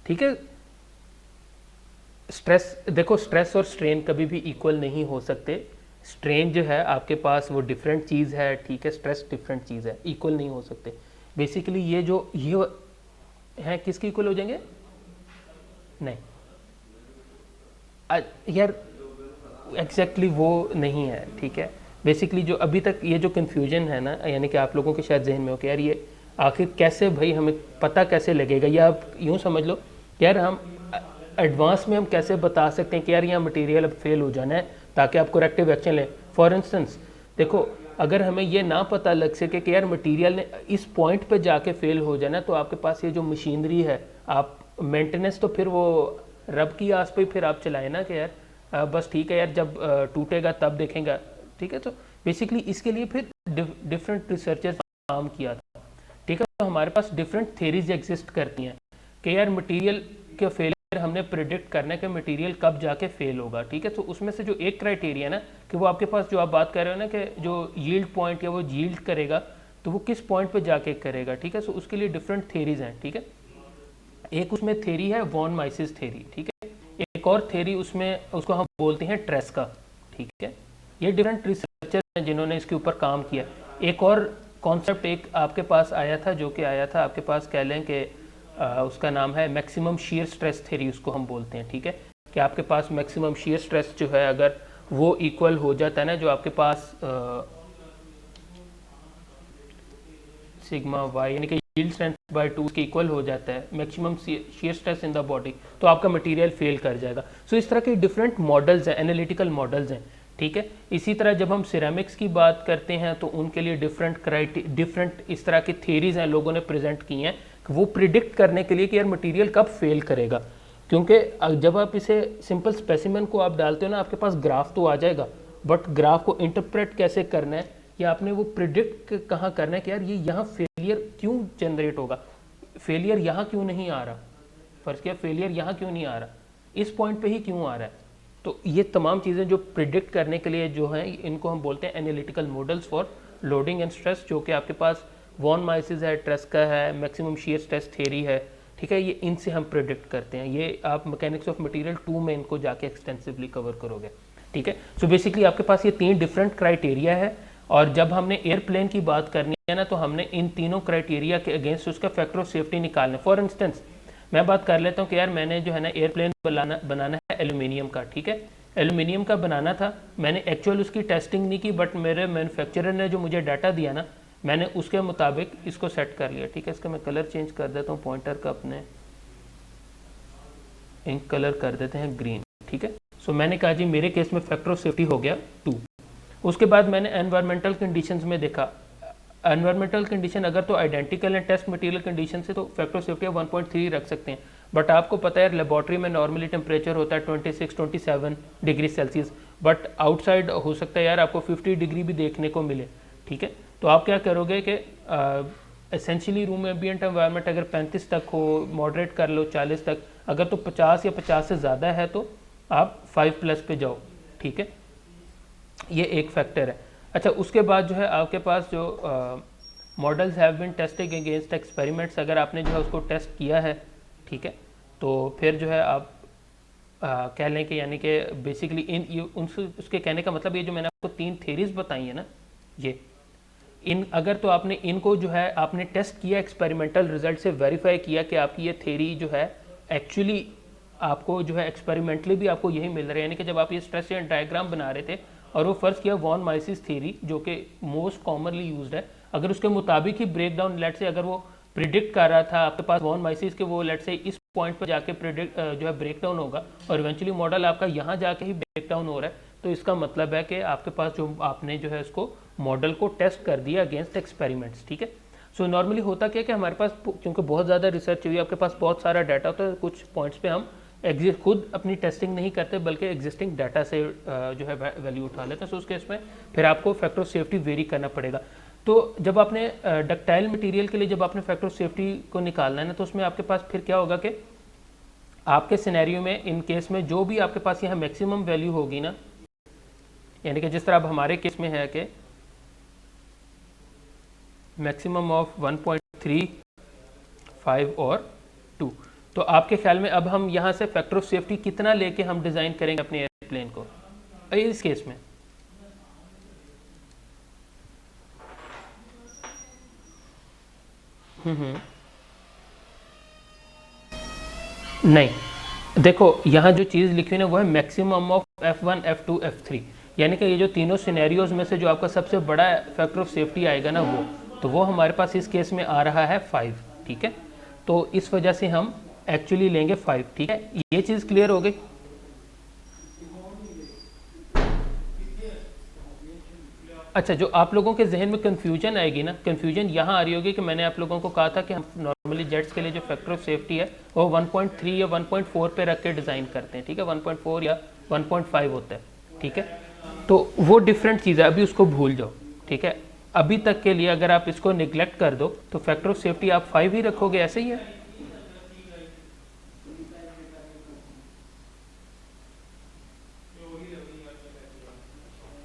ठीक है, स्ट्रेस देखो, स्ट्रेस और स्ट्रेन कभी भी इक्वल नहीं हो सकते। स्ट्रेन जो है आपके पास वो डिफरेंट चीज़ है, ठीक है, स्ट्रेस डिफरेंट चीज़ है, इक्वल नहीं हो सकते। बेसिकली ये जो ये हैं किसके इक्वल हो जाएंगे? नहीं यार एग्जैक्टली वो नहीं है। ठीक है, बेसिकली जो अभी तक ये जो कन्फ्यूजन है ना, यानी कि आप लोगों के शायद जहन में हो कि यार ये आखिर कैसे भाई हमें पता कैसे लगेगा, या आप यूँ समझ लो यार हम एडवांस में हम कैसे बता सकते हैं कि यार यहाँ मटेरियल अब फेल हो जाना है ताकि आप करेक्टिव एक्शन लें। फॉर इंस्टेंस देखो, अगर हमें ये ना पता लग सके कि यार मटेरियल ने इस पॉइंट पे जाके फेल हो जाना है, तो आपके पास ये जो मशीनरी है, आप मेंटेनेंस तो फिर वो रब की आस पे फिर आप चलाए ना कि यार बस ठीक है यार, जब टूटेगा तब देखेंगे। ठीक है, तो बेसिकली इसके लिए फिर डिफरेंट रिसर्चर्स काम किया था। ठीक है, तो हमारे पास डिफरेंट थेरीज एग्जिस्ट करती हैं कि यार मटेरियल के फेलियर हमने प्रिडिक्ट करना है कि मटेरियल कब जाके फेल होगा। ठीक है, तो उसमें से जो एक क्राइटेरिया ना कि वो आपके पास जो आप बात कर रहे हो ना कि जो यील्ड पॉइंट या वो यील्ड करेगा तो वो किस पॉइंट पे जाके करेगा। ठीक है, तो उसके लिए डिफरेंट थेरीज हैं। ठीक है, एक उसमें थेरी है वॉन माइसिस थेरी। ठीक है, एक और थेरी उसमें उसको हम बोलते हैं ट्रेस्का। ठीक है, ये डिफरेंट रिसर्चर हैं जिन्होंने इसके ऊपर काम किया। एक और कॉन्सेप्ट एक आपके पास आया था, जो कि आया था आपके पास, कह लें कि उसका नाम है मैक्सिमम शीयर स्ट्रेस थेरी, उसको हम बोलते हैं। ठीक है, कि आपके पास मैक्सिमम शीयर स्ट्रेस जो है अगर वो इक्वल हो जाता है ना, जो आपके पास सिग्मा वाई यानी कि यील्ड स्ट्रेंथ बाय 2 के इक्वल हो जाता है maximum shear stress in the body, तो आपका मटेरियल फेल कर जाएगा। सो इस तरह के डिफरेंट मॉडल्स हैं, एनालिटिकल मॉडल्स हैं। ठीक है, इसी तरह जब हम सिरेमिक्स की बात करते हैं तो उनके लिए डिफरेंट इस तरह की थेरीज हैं लोगों ने प्रेजेंट की हैं, वो प्रिडिक्ट करने के लिए कि यार मटेरियल कब फेल करेगा। क्योंकि जब आप इसे सिंपल स्पेसिमेन को आप डालते हो ना, आपके पास ग्राफ तो आ जाएगा, बट ग्राफ को इंटरप्रेट कैसे करना है या आपने वो प्रिडिक्ट कहाँ करना है कि यार ये यहाँ फेलियर क्यों जनरेट होगा, फेलियर यहाँ क्यों नहीं आ रहा, फर्ज किया फेलियर यहाँ क्यों नहीं आ रहा, इस पॉइंट पे ही क्यों आ रहा है। तो ये तमाम चीज़ें जो प्रिडिक्ट करने के लिए जो हैं, इनको हम बोलते हैं analytical models for loading and stress, जो कि आपके पास वॉन माइसिस है, ट्रेस्का है, मैक्सिमम शीयर स्ट्रेस थ्योरी है, ठीक है, ये इनसे हम प्रिडिक्ट करते हैं। ये आप मैकेनिक्स ऑफ मटेरियल 2 में इनको जाके एक्सटेंसिवली कवर करोगे, ठीक है। सो बेसिकली आपके पास ये 3 डिफरेंट क्राइटेरिया है, और जब हमने एयरप्लेन की बात करनी है ना, तो हमने इन तीनों क्राइटेरिया के अगेंस्ट उसका फैक्टर ऑफ सेफ्टी निकालना है। फॉर इंस्टेंस मैं बात कर लेता हूँ कि यार मैंने जो है ना एयरप्लेन बनाना है एल्यूमिनियम का, ठीक है, एल्यूमिनियम का बनाना था, मैंने एक्चुअल उसकी टेस्टिंग नहीं की, बट मेरे मैन्युफैक्चरर ने जो मुझे डाटा दिया ना, मैंने उसके मुताबिक इसको सेट कर लिया, ठीक है। इसका मैं कलर चेंज कर देता हूँ पॉइंटर का, अपने इंक कलर कर देते हैं ग्रीन, ठीक है। सो मैंने कहा जी मेरे केस में फैक्टर ऑफ सेफ्टी हो गया 2। उसके बाद मैंने एनवायरमेंटल कंडीशंस में देखा, एनवायरमेंटल कंडीशन अगर तो आइडेंटिकल है टेस्ट मटेरियल कंडीशन से, तो फैक्टर ऑफ सेफ्टी 1.3 रख सकते हैं। बट आपको पता है लेबॉर्ट्री में नॉर्मली टेम्परेचर होता है 26-27 डिग्री सेल्सियस, बट आउटसाइड हो सकता है यार आपको 50 डिग्री भी देखने को मिले, ठीक है। तो आप क्या करोगे कि एसेंशियली रूम एम्बिएंट एनवायरनमेंट अगर 35 तक हो, मॉडरेट कर लो 40 तक, अगर तो 50 या 50 से ज़्यादा है तो आप 5+ पे जाओ, ठीक है। ये एक फैक्टर है। अच्छा, उसके बाद जो है आपके पास जो models have been tested against experiments, अगर आपने जो है उसको टेस्ट किया है, ठीक है, तो फिर जो है आप कह लें कि यानी कि बेसिकली उसके कहने का मतलब ये जो मैंने आपको 3 थेरीज बताई है ना, ये अगर तो आपने इनको जो है आपने टेस्ट किया, एक्सपेरिमेंटल रिजल्ट से वेरीफाई किया कि आपकी ये थेरी जो है एक्चुअली आपको जो है एक्सपेरिमेंटली भी आपको यही मिल रहा है, यानी कि जब आप ये स्ट्रेस डायग्राम बना रहे थे और वो फर्स्ट किया वॉन माइसिस थ्योरी जो कि मोस्ट कॉमनली यूज्ड है, अगर उसके मुताबिक ही ब्रेक डाउन लेट से अगर वो प्रिडिक्ट कर रहा था आपके पास वॉन माइसिस के वो लेट से इस पॉइंट पर जाके प्रिडिक्ट जो है ब्रेक डाउन होगा, और इवेंचुअली मॉडल आपका यहाँ जाके ही ब्रेक डाउन हो रहा है, तो इसका मतलब है कि आपके पास जो आपने जो है इसको मॉडल को टेस्ट कर दिया अगेंस्ट एक्सपेरिमेंट्स, ठीक है। सो नॉर्मली होता क्या है कि हमारे पास क्योंकि बहुत ज़्यादा रिसर्च हुई है, आपके पास बहुत सारा डाटा होता है, कुछ पॉइंट्स पे हम खुद अपनी टेस्टिंग नहीं करते बल्कि एग्जिस्टिंग डाटा से जो है वैल्यू उठा लेते हैं। सो उस केस में फिर आपको फैक्टर ऑफ सेफ्टी वेरी करना पड़ेगा। तो जब आपने डक्टाइल मटेरियल के लिए जब आपने फैक्टर ऑफ सेफ्टी को निकालना है ना, तो उसमें आपके पास फिर क्या होगा कि आपके सिनेरियो में इन केस में जो भी आपके पास यहाँ मैक्सिमम वैल्यू होगी ना, यानी कि जिस तरह अब हमारे केस में है कि मैक्सिमम ऑफ 1.3, 5 और 2, तो आपके ख्याल में अब हम यहाँ से फैक्टर ऑफ सेफ्टी कितना लेके हम डिज़ाइन करेंगे अपने एयरप्लेन को इस केस में? नहीं, देखो यहाँ जो चीज़ लिखी हुई है ना वो है maximum of F1, F2, F3, यानी कि ये जो तीनों सिनेरियोज में से जो आपका सबसे बड़ा फैक्टर ऑफ सेफ्टी आएगा ना वो हमारे पास इस केस में आ रहा है 5, ठीक है। तो इस वजह से हम एक्चुअली लेंगे 5, ठीक है। ये चीज़ क्लियर हो गई? अच्छा, जो आप लोगों के जहन में कन्फ्यूजन आएगी ना, कन्फ्यूजन यहाँ आ रही होगी कि मैंने आप लोगों को कहा था कि हम नॉर्मली जेट्स के लिए जो फैक्टर ऑफ सेफ्टी है वो 1.3 या 1.4 पे रख के डिज़ाइन करते हैं, ठीक है, 1.4 या 1.5 होता है, ठीक है। तो वो डिफरेंट चीज़ है, अभी उसको भूल जाओ, ठीक है। अभी तक के लिए अगर आप इसको निगलेक्ट कर दो तो फैक्टर ऑफ सेफ्टी आप 5 ही रखोगे, ऐसे ही है।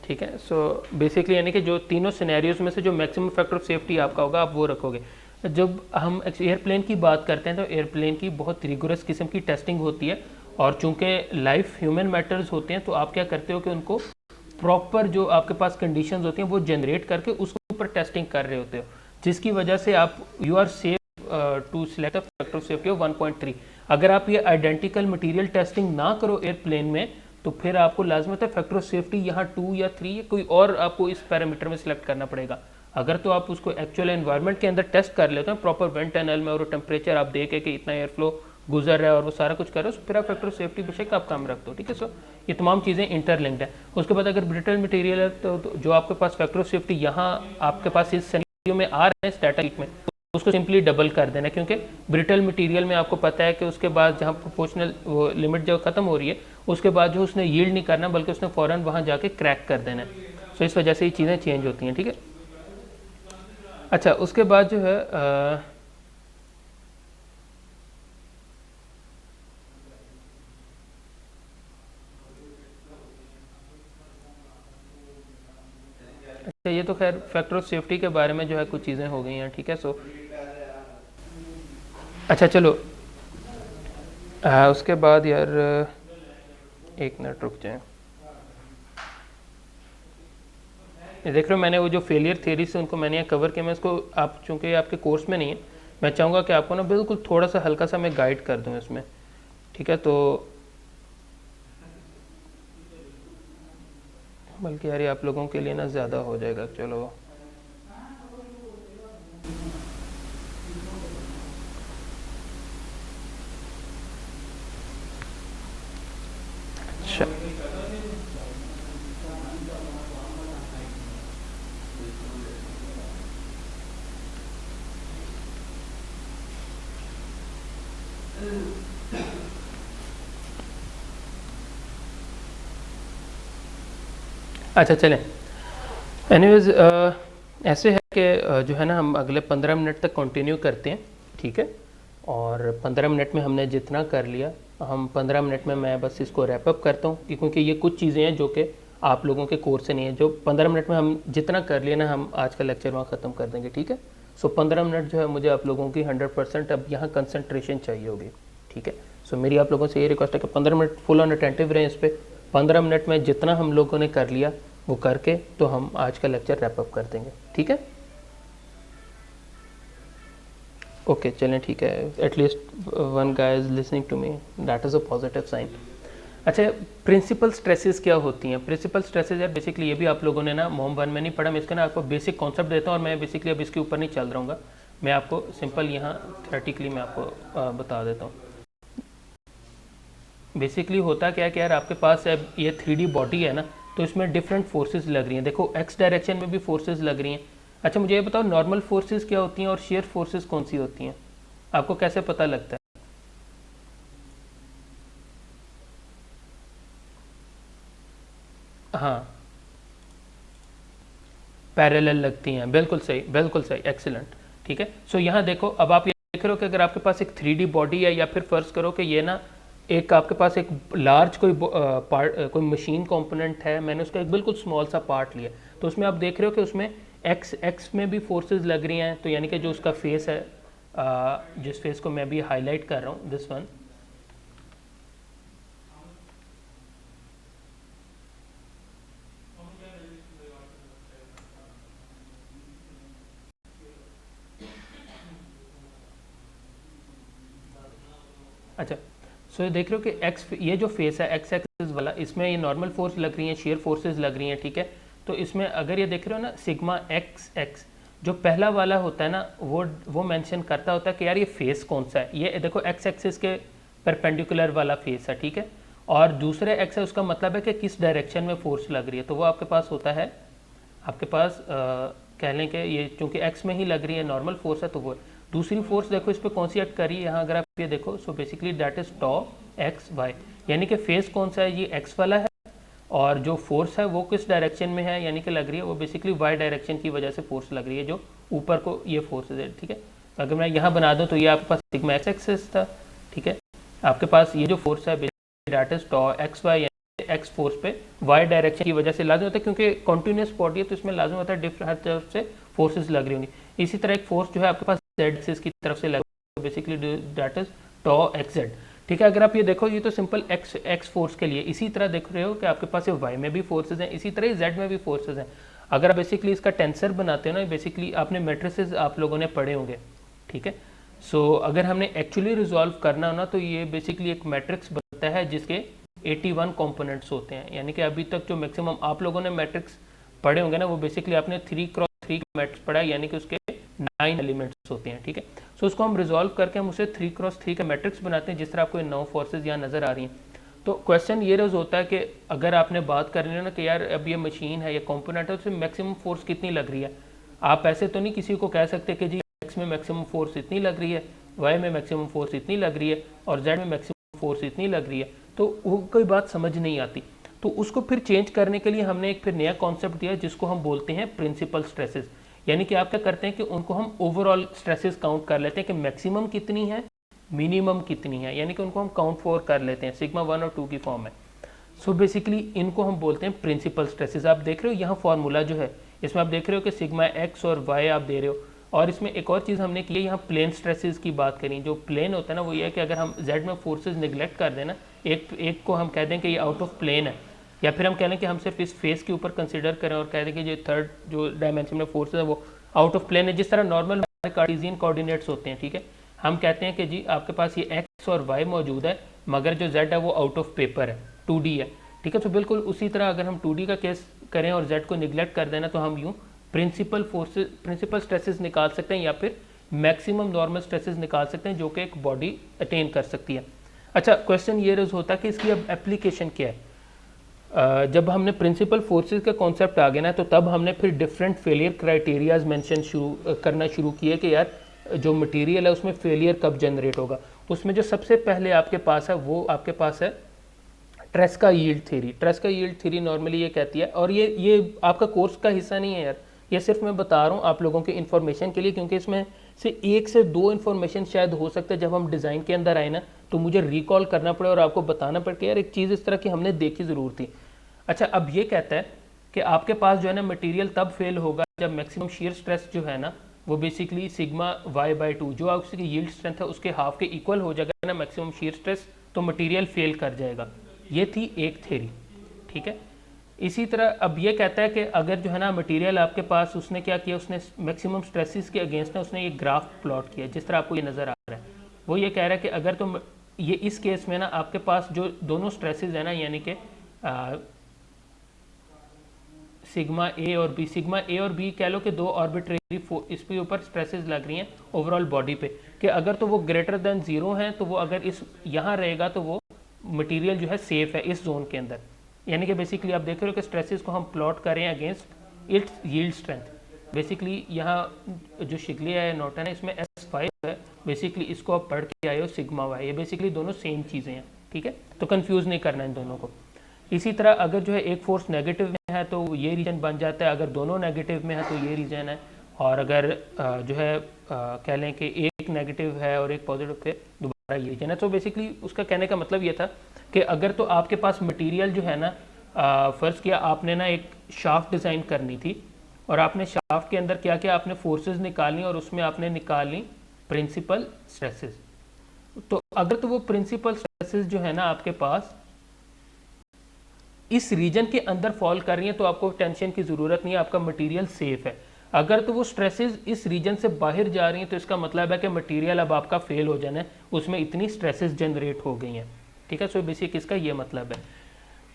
ठीक है। सो बेसिकली यानी कि जो तीनों सिनेरियोज में से जो मैक्सिमम फैक्टर ऑफ सेफ्टी आपका होगा आप वो रखोगे। जब हम एयरप्लेन की बात करते हैं तो एयरप्लेन की बहुत रिगोरस किस्म की टेस्टिंग होती है, और चूंकि लाइफ ह्यूमन मैटर्स होते हैं तो आप क्या करते हो कि उनको प्रॉपर जो आपके पास कंडीशंस होती हैं वो जनरेट करके उसके ऊपर टेस्टिंग कर रहे होते हो, जिसकी वजह से आप you are safe to select a factor of safety of 1.3। अगर आप ये आइडेंटिकल मटेरियल टेस्टिंग ना करो एयरप्लेन में तो फिर आपको लाजमत है फैक्टर ऑफ सेफ्टी यहाँ 2 या 3 या कोई और आपको इस पैरामीटर में सिलेक्ट करना पड़ेगा। अगर तो आप उसको एक्चुअल एनवायरनमेंट के अंदर टेस्ट कर लेते हैं प्रॉपर वेंट टनल में, और टेम्परेचर आप देखे कि इतना एयर फ्लो गुजर रहा है और वो सारा कुछ कर रहे हो, फिर आप फैक्टर ऑफ सेफ्टी बेशक आप कम रख दो, ठीक है। सो ये तमाम चीज़ें इंटरलिंक्ड है। उसके बाद अगर ब्रिटल मटेरियल है तो जो आपके पास फैक्टर ऑफ सेफ्टी यहाँ आपके पास इस सिनेरियो में आ रहे हैं इस डाटा शीट में, उसको सिंपली डबल कर देना, क्योंकि ब्रिटल मटेरियल में आपको पता है कि उसके बाद जहाँ प्रोपोर्शनल वो लिमिट जो ख़त्म हो रही है उसके बाद जो उसने यील्ड नहीं करना बल्कि उसने फ़ौरन वहाँ जाके क्रैक कर देना है। सो इस वजह से ये चीज़ें चेंज होती हैं, ठीक है। अच्छा, उसके बाद जो है ये तो खैर फैक्टर ऑफ सेफ्टी के बारे में जो है कुछ चीज़ें हो गई हैं, ठीक है। सो अच्छा चलो, उसके बाद यार एक मिनट रुक जाए। ये देख रहे हो मैंने वो जो फेलियर थ्योरी से उनको मैंने यहाँ कवर किया, मैं इसको आप चूँकि आपके कोर्स में नहीं है, मैं चाहूँगा कि आपको ना बिल्कुल थोड़ा सा हल्का सा मैं गाइड कर दूँ इसमें, ठीक है। तो बल्कि यार ये आप लोगों के लिए ना ज़्यादा हो जाएगा, चलो अच्छा। अच्छा चलें, एनीवेज ऐसे है कि जो है ना हम अगले 15 मिनट तक कंटिन्यू करते हैं, ठीक है। और 15 मिनट में हमने जितना कर लिया, हम 15 मिनट में मैं बस इसको रैप अप करता हूँ, क्योंकि ये कुछ चीज़ें हैं जो कि आप लोगों के कोर्स से नहीं है। जो 15 मिनट में हम जितना कर लिए ना, हम आज का लेक्चर वहाँ ख़त्म कर देंगे, ठीक है। सो 15 मिनट जो है मुझे आप लोगों की 100% अब यहाँ कंसंट्रेशन चाहिए होगी, ठीक है। सो मेरी आप लोगों से ये रिक्वेस्ट है कि 15 मिनट फुल ऑन अटेंटिव रहें इस पर। 15 मिनट में जितना हम लोगों ने कर लिया वो करके तो हम आज का लेक्चर रैप अप कर देंगे, ठीक है। ओके चलें, ठीक है। At least one guy is listening to me, that is a positive sign. अच्छा, प्रिंसिपल स्ट्रेसेस क्या होती हैं? प्रिंसिपल स्ट्रेसेस यार बेसिकली ये भी आप लोगों ने ना मोम 1 में नहीं पढ़ा, मैं इसका ना आपको बेसिक कॉन्सेप्ट देता हूँ और मैं बेसिकली अब इसके ऊपर नहीं चल रहूँगा, मैं आपको सिंपल यहाँ थ्योरेटिकली मैं आपको बता देता हूँ। बेसिकली होता क्या है कि यार आपके पास अब ये 3D बॉडी है ना, तो इसमें डिफरेंट फोर्सेस लग रही हैं। देखो एक्स डायरेक्शन में भी फोर्सेस लग रही हैं। अच्छा मुझे ये बताओ, नॉर्मल फोर्सेस क्या होती हैं और शेयर फोर्सेस कौन सी होती हैं? आपको कैसे पता लगता है? हाँ, पैरेलल लगती हैं, बिल्कुल सही, बिल्कुल सही, एक्सीलेंट, ठीक है। सो यहाँ देखो, अब आप ये देख रहे हो कि अगर आपके पास एक 3D बॉडी है, या फिर फर्ज करो कि ये ना एक आपके पास एक लार्ज कोई पार्ट, कोई मशीन कंपोनेंट है, मैंने उसका एक बिल्कुल स्मॉल सा पार्ट लिया, तो उसमें आप देख रहे हो कि उसमें एक्स में भी फोर्सेस लग रही हैं। तो यानी कि जो उसका फेस है, जिस फेस को मैं भी हाईलाइट कर रहा हूँ, दिस वन, अच्छा। सो ये देख रहे हो कि एक्स, ये जो फेस है एक्स एक्सिस वाला, इसमें ये नॉर्मल फोर्स लग रही है, शेयर फोर्सेस लग रही हैं, ठीक है। तो इसमें अगर ये देख रहे हो ना, सिग्मा एक्स एक्स जो पहला वाला होता है ना, वो मेंशन करता होता है कि यार ये फेस कौन सा है। ये देखो एक्स एक्सिस के परपेंडिकुलर वाला फेस है, ठीक है। और दूसरे एक्स है, उसका मतलब है कि किस डायरेक्शन में फोर्स लग रही है, तो वो आपके पास होता है, आपके पास कह लें कि ये चूँकि एक्स में ही लग रही है, नॉर्मल फोर्स है, तो वो दूसरी फोर्स देखो इस पर कौन सी एक्ट करी है यहाँ, अगर आप ये देखो, so basically that is tau X Y, यानी कि फेस कौन सा है, ये एक्स वाला है, और जो फोर्स है वो किस डायरेक्शन में है, यानी कि लग रही है वो बेसिकली वाई डायरेक्शन की वजह से फोर्स लग रही है, जो ऊपर को ये फोर्स है, ठीक है। तो अगर मैं यहाँ बना दूँ तो ये आपके पास सिग्मा एक्स एक्सिस था, ठीक है। आपके पास ये जो फोर्स है that is tau X Y, X force पे वाई डायरेक्शन की वजह से लाजम होता है, क्योंकि कॉन्टिन्यूस बॉडी है तो इसमें लाजम होता है डिफरेंट हर तरफ से फोर्सेस लग रही होंगी। इसी तरह एक फोर्स जो है आपके पास जेड एक्सिस की तरफ से लग रही है, basically that is tau X Z, ठीक है। अगर आप ये देखो, ये तो सिंपल एक्स फोर्स के लिए, इसी तरह देख रहे हो कि आपके पास ये वाई में भी फोर्सेज हैं, इसी तरह जेड में भी फोर्सेज हैं। अगर आप बेसिकली इसका टेंसर बनाते हो ना, बेसिकली आपने मैट्रिसेस आप लोगों ने पढ़े होंगे, ठीक है। सो अगर हमने एक्चुअली रिजॉल्व करना हो ना, तो ये बेसिकली एक मैट्रिक्स बनता है जिसके 81 कंपोनेंट्स होते हैं, यानी कि अभी तक जो मैक्सिमम आप लोगों ने मैट्रिक्स पढ़े होंगे ना, वो बेसिकली आपने 3x3 मैट्रिक्स पढ़ा है, यानी कि उसके 9 एलिमेंट्स होते हैं, ठीक है। सो उसको हम रिजॉल्व करके हम उसे 3x3 का मैट्रिक्स बनाते हैं, जिस तरह आपको 9 फोर्सेज यहाँ नज़र आ रही हैं। तो क्वेश्चन ये रोज होता है कि अगर आपने बात करनी है ना कि यार अब ये मशीन है, ये कंपोनेंट है, उसमें मैक्सिमम फोर्स कितनी लग रही है, आप ऐसे तो नहीं किसी को कह सकते कि जी एक्स में मैक्सिमम फोर्स इतनी लग रही है, वाई में मैक्सिमम फोर्स इतनी लग रही है, और जेड में मैक्सिमम फोर्स इतनी लग रही है, तो वो कोई बात समझ नहीं आती। तो उसको फिर चेंज करने के लिए हमने एक फिर नया कॉन्सेप्ट दिया, जिसको हम बोलते हैं प्रिंसिपल स्ट्रेसेस। यानी कि आप क्या करते हैं कि उनको हम ओवरऑल स्ट्रेसेस काउंट कर लेते हैं कि मैक्सिमम कितनी है, मिनिमम कितनी है, यानी कि उनको हम काउंट फॉर कर लेते हैं, सिग्मा 1 और 2 की फॉर्म में। सो बेसिकली इनको हम बोलते हैं प्रिंसिपल स्ट्रेसेस। आप देख रहे हो यहाँ फॉर्मूला जो है, इसमें आप देख रहे हो कि सिग्मा एक्स और वाई आप दे रहे हो। और इसमें एक और चीज़ हमने की है, यहाँ प्लेन स्ट्रेसेस की बात करी। जो प्लेन होता है ना वो ये है कि अगर हम जेड में फोर्सेज निगलेक्ट कर देना, एक को हम कह दें कि ये आउट ऑफ प्लेन है, या फिर हम कह लें कि हम सिर्फ इस फेस के ऊपर कंसिडर करें और कह दें कि जो थर्ड जो डायमेंशन में फोर्सेज है वो आउट ऑफ प्लेन है, जिस तरह नॉर्मल कार्टेशियन कोऑर्डिनेट्स होते हैं। ठीक है, हम कहते हैं कि जी आपके पास ये एक्स और वाई मौजूद है, मगर जो जेड है वो आउट ऑफ पेपर है, 2D है। ठीक है, तो बिल्कुल उसी तरह अगर हम 2D का केस करें और जेड को निगलेक्ट कर देना, तो हम यूँ प्रिंसिपल स्ट्रेसेस निकाल सकते हैं या फिर मैक्सिमम नॉर्मल स्ट्रेसेस निकाल सकते हैं जो कि एक बॉडी अटेन कर सकती है। अच्छा, क्वेश्चन ये रोज होता है कि इसकी अब एप्लीकेशन क्या है। जब हमने प्रिंसिपल फोर्सेस का कॉन्सेप्ट आ गया ना, तो तब हमने फिर डिफरेंट फेलियर क्राइटेरियाज मेंशन करना शुरू किए कि यार जो मटेरियल है उसमें फेलियर कब जनरेट होगा। उसमें जो सबसे पहले आपके पास है वो आपके पास है Tresca yield theory. Tresca yield theory normally ये कहती है, और ये आपका कोर्स का हिस्सा नहीं है यार, ये सिर्फ मैं बता रहा हूँ आप लोगों के इन्फॉर्मेशन के लिए, क्योंकि इसमें से 1 से 2 इन्फॉर्मेशन शायद हो सकता है जब हम डिज़ाइन के अंदर आए ना तो मुझे रिकॉल करना पड़े और आपको बताना पड़े कि यार एक चीज़ इस तरह की हमने देखी ज़रूर थी। अच्छा, अब ये कहता है कि आपके पास जो है ना मटेरियल तब फेल होगा जब मैक्सिमम शीयर स्ट्रेस जो है ना वो बेसिकली सिग्मा y/2 जो उसकी यील्ड स्ट्रेंथ है उसके हाफ के इक्वल हो जाएगा ना मैक्सिमम शीयर स्ट्रेस, तो मटेरियल फेल कर जाएगा। ये थी एक थ्योरी। ठीक है, इसी तरह अब ये कहता है कि अगर जो है ना मटेरियल आपके पास, उसने क्या किया, उसने मैक्सिमम स्ट्रेसेस के अगेंस्ट ना उसने ये ग्राफ प्लॉट किया जिस तरह आपको ये नज़र आ रहा है। वो ये कह रहा है कि अगर तो ये इस केस में ना आपके पास जो दोनों स्ट्रेसेस है ना, यानी कि सिग्मा ए और बी कह लो कि दो आर्बिट्रेरी इसके ऊपर स्ट्रेसेस लग रही हैं ओवरऑल बॉडी पे, कि अगर तो वो ग्रेटर देन 0 हैं तो वो अगर इस यहाँ रहेगा तो वो मटेरियल जो है सेफ है इस जोन के अंदर। यानी कि बेसिकली आप देख रहे हो कि स्ट्रेसेस को हम प्लॉट करें against it's yield strength. Basically यहाँ जो शिगली है नोटन है इसमें S5 है, बेसिकली इसको आप पढ़ के आए हो सिग्मा वाई, ये बेसिकली दोनों सेम चीज़ें हैं। ठीक है, तो कंफ्यूज नहीं करना इन दोनों को। इसी तरह अगर जो है एक फोर्स नेगेटिव में है तो ये रीजन बन जाता है, अगर दोनों नेगेटिव में है तो ये रीजन है, और अगर जो है कह लें कि एक नेगेटिव है और एक पॉजिटिव है दोबारा ये रीजन है। तो बेसिकली उसका कहने का मतलब ये था कि अगर तो आपके पास मटेरियल जो है ना, फ़र्ज़ किया आपने ना एक शाफ्ट डिज़ाइन करनी थी और आपने शाफ्ट के अंदर क्या किया, आपने फोर्सेस निकालनी और उसमें आपने निकालनी प्रिंसिपल स्ट्रेसेस। तो अगर तो वो प्रिंसिपल स्ट्रेसेस जो है ना आपके पास इस रीजन के अंदर फॉल कर रही हैं तो आपको टेंशन की ज़रूरत नहीं है, आपका मटेरियल सेफ है। अगर तो वो स्ट्रेसेस इस रीजन से बाहर जा रही हैं तो इसका मतलब है कि मटेरियल अब आपका फेल हो जाना है, उसमें इतनी स्ट्रेसेस जनरेट हो गई हैं। ठीक है, सो बेसिक इसका ये मतलब है।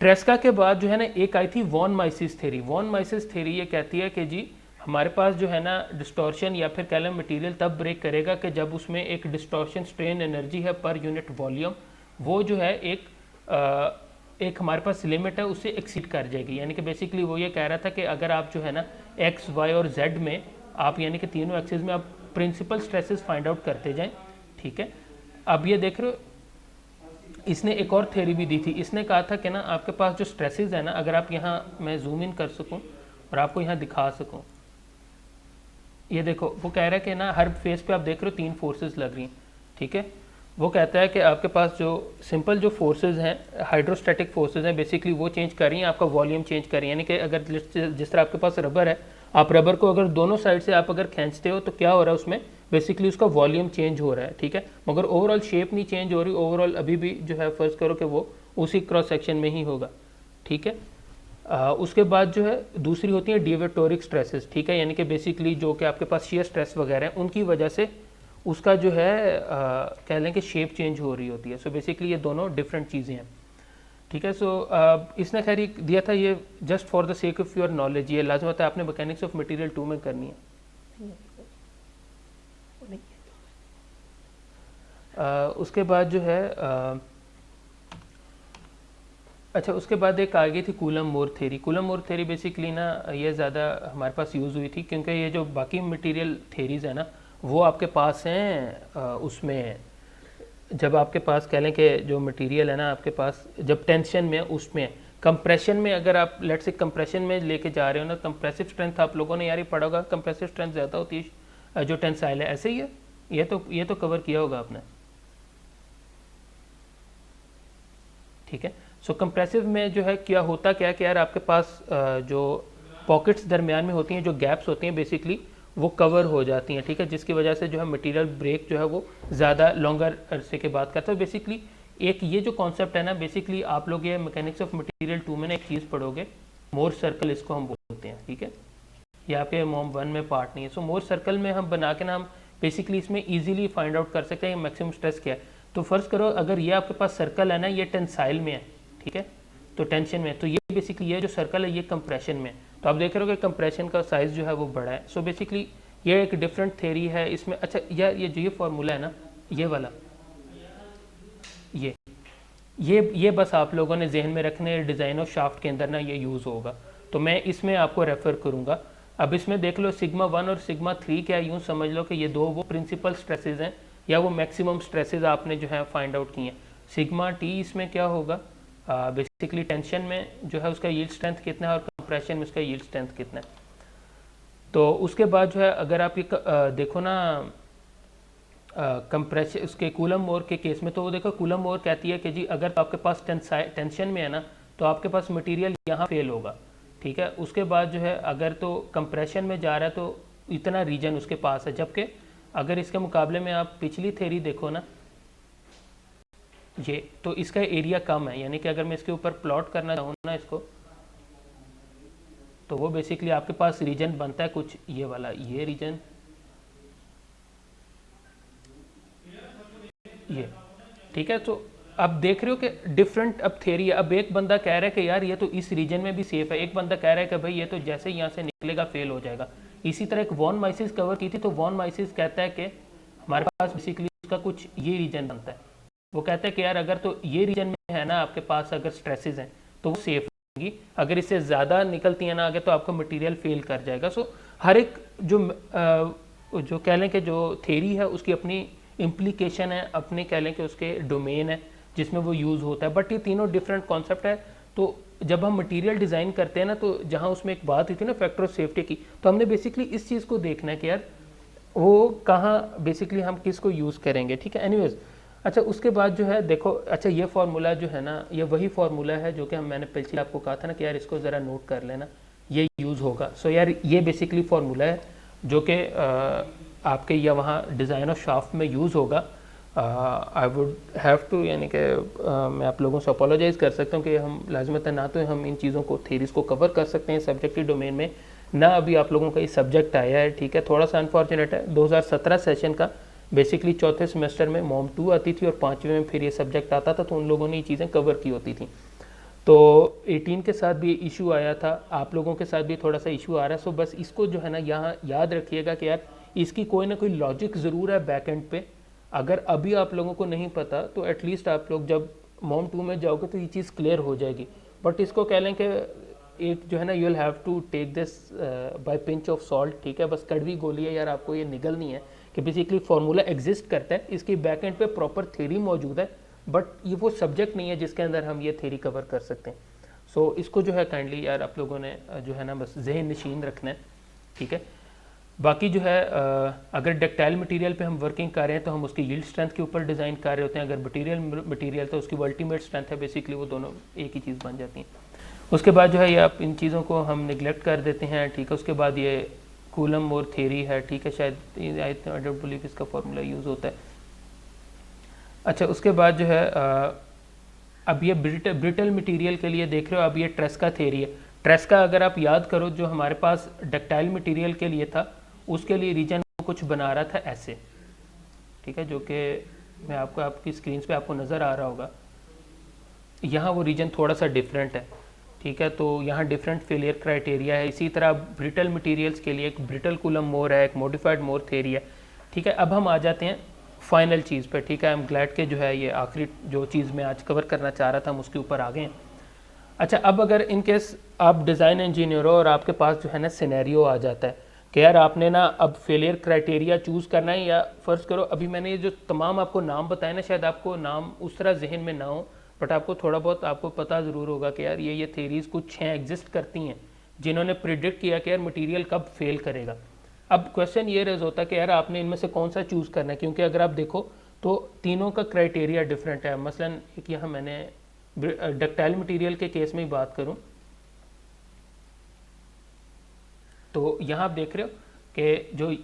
ट्रेस्का के बाद जो है ना एक आई थी von Mises theory. Von Mises theory ये कहती है कि जी हमारे पास जो है ना डिस्टॉर्शन या फिर कह लें मटेरियल तब ब्रेक करेगा कि जब उसमें एक डिस्टॉर्शन स्ट्रेन एनर्जी है पर यूनिट वॉल्यूम, वो जो है एक हमारे पास लिमिट है उससे एक्सीड कर जाएगी। यानी कि बेसिकली वो ये कह रहा था कि अगर आप जो है ना एक्स वाई और जेड में आप यानी कि तीनों एक्सिस में आप प्रिंसिपल स्ट्रेसेस फाइंड आउट करते जाएं। ठीक है, अब ये देख रहे हो इसने एक और थ्योरी भी दी थी। इसने कहा था कि ना आपके पास जो स्ट्रेसेस है ना, अगर आप यहाँ मैं जूम इन कर सकूँ और आपको यहाँ दिखा सकूँ, ये देखो वो कह रहा है कि ना हर फेस पे आप देख रहे हो 3 फोर्सेस लग रही हैं। ठीक है, वो कहता है कि आपके पास जो सिंपल जो फोर्सेस हैं हाइड्रोस्टैटिक फोर्सेस हैं, बेसिकली वो चेंज कर रही हैं, आपका वॉल्यूम चेंज कर रही है। यानी कि अगर जिस तरह आपके पास रबर है, आप रबर को अगर दोनों साइड से आप अगर खींचते हो तो क्या हो रहा है उसमें बेसिकली उसका वॉल्यूम चेंज हो रहा है। ठीक है, मगर ओवरऑल शेप नहीं चेंज हो रही, ओवरऑल अभी भी जो है फर्ज करो कि वो उसी क्रॉस सेक्शन में ही होगा। ठीक है, उसके बाद जो है दूसरी होती है डिवेटोरिक स्ट्रेसेस। ठीक है, यानी कि बेसिकली जो कि आपके पास शियर स्ट्रेस वगैरह हैं उनकी वजह से उसका जो है कह लें कि शेप चेंज हो रही होती है। सो बेसिकली ये दोनों डिफरेंट चीज़ें हैं। ठीक है, सो इसने खैर दिया था ये just for the sake of your knowledge, ये लाजम होता है आपने मैकेनिक्स ऑफ मटेरियल 2 में करनी है। उसके बाद जो है अच्छा उसके बाद एक आ गई थी कूलम मोर थ्योरी। कूलम मोर थ्योरी बेसिकली ना ये ज़्यादा हमारे पास यूज़ हुई थी क्योंकि ये जो बाकी मटेरियल थ्योरीज है ना वो आपके पास हैं उसमें जब आपके पास कह लें कि जो मटेरियल है ना आपके पास जब टेंशन में उसमें कंप्रेशन में, अगर आप लेट से कंप्रेशन में लेके जा रहे हो ना, कंप्रेसिव स्ट्रेंथ आप लोगों ने यार ही पढ़ा होगा, कंप्रेसिव स्ट्रेंथ ज़्यादा होती है जो टेंसाइल है, ऐसे ही है, ये तो कवर किया होगा आपने। ठीक है, सो कंप्रेसिव में जो है क्या होता क्या कि यार आपके पास जो पॉकेट्स दरमियान में होती हैं, जो गैप्स होती हैं बेसिकली वो कवर हो जाती हैं, ठीक है, जिसकी वजह से जो है मटेरियल ब्रेक जो है वो ज़्यादा लॉन्गर अरसे के बाद करता है। बेसिकली एक ये जो कॉन्सेप्ट है ना, बेसिकली आप लोग ये मैकेनिक्स ऑफ मटेरियल 2 में ना एक चीज़ पढ़ोगे, मोर सर्कल इसको हम बोलते हैं, ठीक है, ये आपके मोम 1 में पार्ट नहीं है। सो मोर सर्कल में हम बना के ना हम बेसिकली इसमें इजीली फाइंड आउट कर सकते हैं मैक्सिमम स्ट्रेस क्या है। तो फर्स्ट करो, अगर ये आपके पास सर्कल है ना, ये टेंसाइल में है, ठीक है, तो टेंशन में, तो ये बेसिकली ये जो सर्कल है ये कंप्रेशन में है। तो आप देख रहे हो कि कंप्रेशन का साइज़ जो है वो बड़ा है। सो बेसिकली ये एक डिफरेंट थ्योरी है इसमें। अच्छा यार, ये जो ये फार्मूला है ना, ये वाला, ये बस आप लोगों ने जहन में रखने, डिज़ाइन ऑफ शाफ्ट के अंदर ना ये यूज़ होगा, तो मैं इसमें आपको रेफ़र करूँगा। अब इसमें देख लो सिग्मा 1 और सिग्मा 3 क्या, यूँ समझ लो कि ये दो वो प्रिंसिपल स्ट्रेसेस हैं या वो मैक्सिमम स्ट्रेसेस आपने जो है फाइंड आउट किए हैं। सिग्मा टी इसमें क्या होगा, बेसिकली टेंशन में जो है उसका यील्ड स्ट्रेंथ कितना है और कंप्रेशन में उसका यील्ड स्ट्रेंथ कितना है। तो उसके बाद जो है अगर आप ये देखो ना कंप्रेशन उसके कूलम मोर के केस में, तो वो देखो कूलम मोर कहती है कि जी अगर तो आपके पास टेंशन में है ना, तो आपके पास मटेरियल यहाँ फेल होगा, ठीक है। उसके बाद जो है अगर तो कंप्रेशन में जा रहा है तो इतना रीजन उसके पास है, जबकि अगर इसके मुकाबले में आप पिछली थ्योरी देखो ना, ये तो इसका एरिया कम है, यानी कि अगर मैं इसके ऊपर प्लॉट करना चाहूँ ना इसको, तो वो बेसिकली आपके पास रीजन बनता है कुछ ये वाला, ये रीजन, ये, ठीक है। तो अब देख रहे हो कि डिफरेंट अब थ्योरी है। अब एक बंदा कह रहा है कि यार ये तो इस रीजन में भी सेफ है, एक बंदा कह रहा है कि भाई ये तो जैसे ही यहाँ से निकलेगा फेल हो जाएगा। इसी तरह एक वॉन माइसिस कवर की थी, तो वॉन माइसिस कहता है कि हमारे पास बेसिकली उसका कुछ ये रीजन बनता है, वो कहता है कि यार अगर तो ये रीजन में है ना आपके पास अगर स्ट्रेसेस हैं तो वो सेफ होगी, अगर इससे ज़्यादा निकलती है ना आगे तो आपका मटेरियल फेल कर जाएगा। सो हर एक जो कह लें कि जो थ्योरी है उसकी अपनी इम्प्लीकेशन है, अपने कह लें कि उसके डोमेन है जिसमें वो यूज़ होता है, बट ये तीनों डिफरेंट कॉन्सेप्ट है। तो जब हम मटेरियल डिज़ाइन करते हैं ना, तो जहाँ उसमें एक बात हुई थी ना फैक्टर ऑफ सेफ्टी की, तो हमने बेसिकली इस चीज़ को देखना है कि यार वो कहाँ बेसिकली हम किसको यूज़ करेंगे, ठीक है। एनीवेज, अच्छा उसके बाद जो है देखो, अच्छा ये फार्मूला जो है ना, ये वही फार्मूला है जो कि मैंने पहले आपको कहा था ना कि यार इसको ज़रा नोट कर लेना, ये यूज़ होगा। सो यार ये बेसिकली फार्मूला है जो कि आपके या वहाँ डिज़ाइन ऑफ शाफ्ट में यूज़ होगा। आई वुड हैव टू, यानी कि मैं आप लोगों से अपोलोजाइज़ कर सकता हूँ कि हम लाजमत ना तो हम इन चीज़ों को थीरीज़ को कवर कर सकते हैं सब्जेक्टिव डोमेन में, ना अभी आप लोगों का ये सब्जेक्ट आया है, ठीक है। थोड़ा सा अनफॉर्चुनेट है, 2017 सेशन का बेसिकली चौथे सेमेस्टर में मॉम 2 आती थी और 5वें में फिर ये सब्जेक्ट आता था, तो उन लोगों ने ये चीज़ें कवर की होती थी। तो 18 के साथ भी इशू आया था, आप लोगों के साथ भी थोड़ा सा इशू आ रहा है। सो बस इसको जो है ना यहाँ याद रखिएगा कि यार इसकी कोई ना कोई लॉजिक ज़रूर है बैक एंड पे। अगर अभी आप लोगों को नहीं पता तो एटलीस्ट आप लोग जब मॉम 2 में जाओगे तो ये चीज़ क्लियर हो जाएगी। बट इसको कह लें कि एक जो है ना, you will have to take this by pinch of salt, ठीक है। बस कड़वी गोली है यार, आपको ये निगलनी है कि बेसिकली फार्मूला एग्जिस्ट करता है, इसकी बैक एंड पे प्रॉपर थ्योरी मौजूद है, बट ये वो सब्जेक्ट नहीं है जिसके अंदर हम ये थ्योरी कवर कर सकते हैं। सो इसको जो है काइंडली यार आप लोगों ने जो है ना बस जहन नशीन रखना है, ठीक है। बाकी जो है अगर डक्टाइल मटेरियल पे हम वर्किंग कर रहे हैं तो हम उसकी यील्ड स्ट्रेंथ के ऊपर डिज़ाइन कर रहे होते हैं, अगर मटेरियल तो उसकी अल्टीमेट स्ट्रेंथ है, बेसिकली वो दोनों एक ही चीज़ बन जाती हैं। उसके बाद जो है ये आप इन चीज़ों को हम निगलेक्ट कर देते हैं, ठीक है। उसके बाद ये कूलम मोर थ्योरी है, ठीक है, शायद आई डोंट बिलीव इसका फार्मूला यूज़ होता है। अच्छा उसके बाद जो है अब ये ब्रिटल मटेरियल के लिए देख रहे हो, अब ये ट्रेस्का थ्योरी है। ट्रेस्का अगर आप याद करो जो हमारे पास डक्टाइल मटेरियल के लिए था, उसके लिए रीजन कुछ बना रहा था ऐसे, ठीक है, जो कि मैं आपको आपकी स्क्रीन पे आपको नज़र आ रहा होगा। यहाँ वो रीजन थोड़ा सा डिफरेंट है, ठीक है। तो यहाँ डिफरेंट फेलियर क्राइटेरिया है। इसी तरह ब्रिटल मटेरियल्स के लिए एक ब्रिटल कूलम मोर है, एक मॉडिफाइड मोर थ्योरी है, ठीक है। अब हम आ जाते हैं फाइनल चीज़ पर, ठीक है। आई एम ग्लैड के जो है ये आखिरी जो चीज़ मैं आज कवर करना चाह रहा था हम उसके ऊपर आ गए हैं। अच्छा अब अगर इन केस आप डिज़ाइन इंजीनियर हो और आपके पास जो है ना सिनेरियो आ जाता है कि यार आपने ना अब फेलियर क्राइटेरिया चूज़ करना है, या फ़र्ज़ करो अभी मैंने ये जो तमाम आपको नाम बताए ना, शायद आपको नाम उस तरह जहन में ना हो, बट आपको थोड़ा बहुत आपको पता ज़रूर होगा कि यार ये थेरीज़ कुछ हैं एग्जिस्ट करती हैं जिन्होंने प्रिडिक्ट किया कि यार मटीरियल कब फेल करेगा। अब क्वेश्चन ये रेज होता है कि यार आपने इनमें से कौन सा चूज़ करना है, क्योंकि अगर आप देखो तो तीनों का क्राइटेरिया डिफरेंट है। मसलन एक यहाँ मैंने डक्टाइल मटेरियल के केस में ही बात करूँ, तो यहाँ आप देख रहे हो कि जो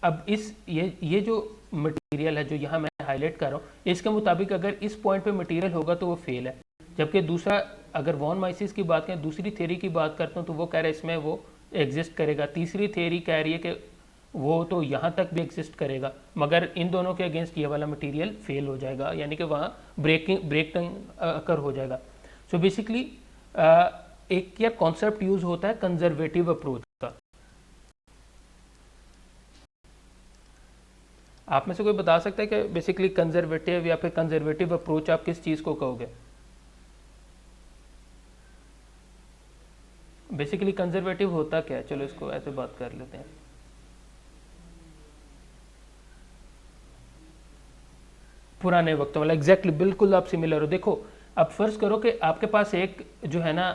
अब इस ये जो मटेरियल है जो यहाँ मैं हाईलाइट कर रहा हूँ, इसके मुताबिक अगर इस पॉइंट पे मटेरियल होगा तो वो फेल है। जबकि दूसरा, अगर वॉन माइसिस की बात करें, दूसरी थ्योरी की बात करता हूँ तो वो कह रहा है इसमें वो एग्जिस्ट करेगा। तीसरी थ्योरी कह रही है कि वो तो यहाँ तक भी एग्जिस्ट करेगा, मगर इन दोनों के अगेंस्ट ये वाला मटेरियल फेल हो जाएगा, यानी कि वहाँ ब्रेक अकर हो जाएगा। सो बेसिकली एक क्या कॉन्सेप्ट यूज होता है कंजर्वेटिव अप्रोच का। आप में से कोई बता सकता है कि बेसिकली कंजर्वेटिव या फिर कंजर्वेटिव अप्रोच आप किस चीज़ को कहोगे? बेसिकली कंजर्वेटिव होता क्या है? चलो इसको ऐसे बात कर लेते हैं। पुराने वक्तों वाला, एग्जैक्टली, बिल्कुल आप सिमिलर हो। देखो अब फर्ज करो कि आपके पास एक जो है ना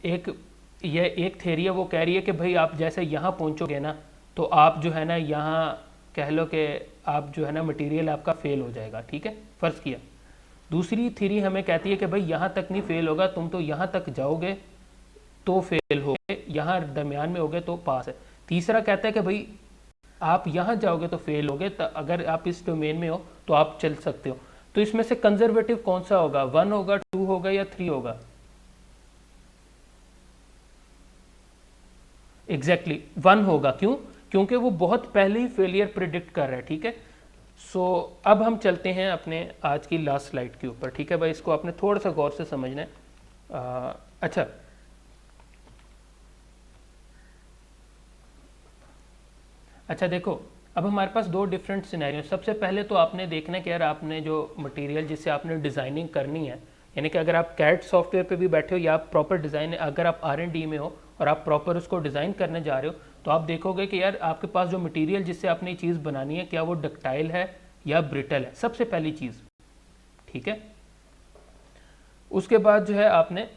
एक थ्योरी है, वो कह रही है कि भाई आप जैसे यहाँ पहुँचोगे ना तो आप जो है ना यहाँ कह लो कि आप जो है ना मटेरियल आपका फेल हो जाएगा, ठीक है, फ़र्ज़ किया। दूसरी थ्योरी हमें कहती है कि भाई यहाँ तक नहीं फेल होगा, तुम तो यहाँ तक जाओगे तो फेल होगे, यहाँ दरमियान में होगे तो पास है। तीसरा कहता है कि भाई आप यहाँ जाओगे तो फेल होगे, तो अगर आप इस डोमेन में हो तो आप चल सकते हो। तो इसमें से कंजर्वेटिव कौन सा होगा? 1 होगा, 2 होगा या 3 होगा? एग्जैक्टली 1 होगा। क्यों? क्योंकि वो बहुत पहले ही फेलियर प्रिडिक्ट कर रहा है, ठीक है। सो अब हम चलते हैं अपने आज की लास्ट स्लाइड के ऊपर, ठीक है भाई, इसको आपने थोड़ा सा गौर से समझना है। अच्छा, देखो अब हमारे पास दो डिफरेंट सिनेरियो। सबसे पहले तो आपने देखना है कि यार आपने जो मटेरियल जिससे आपने डिज़ाइनिंग करनी है, यानी कि अगर आप कैड सॉफ्टवेयर पे भी बैठे हो या आप प्रॉपर डिज़ाइन, अगर आप R&D में हो और आप प्रॉपर उसको डिज़ाइन करने जा रहे हो, तो आप देखोगे कि यार आपके पास जो मटेरियल जिससे आपने ये चीज़ बनानी है, क्या वो डक्टाइल है या ब्रिटल है, सबसे पहली चीज़, ठीक है। उसके बाद जो है आपने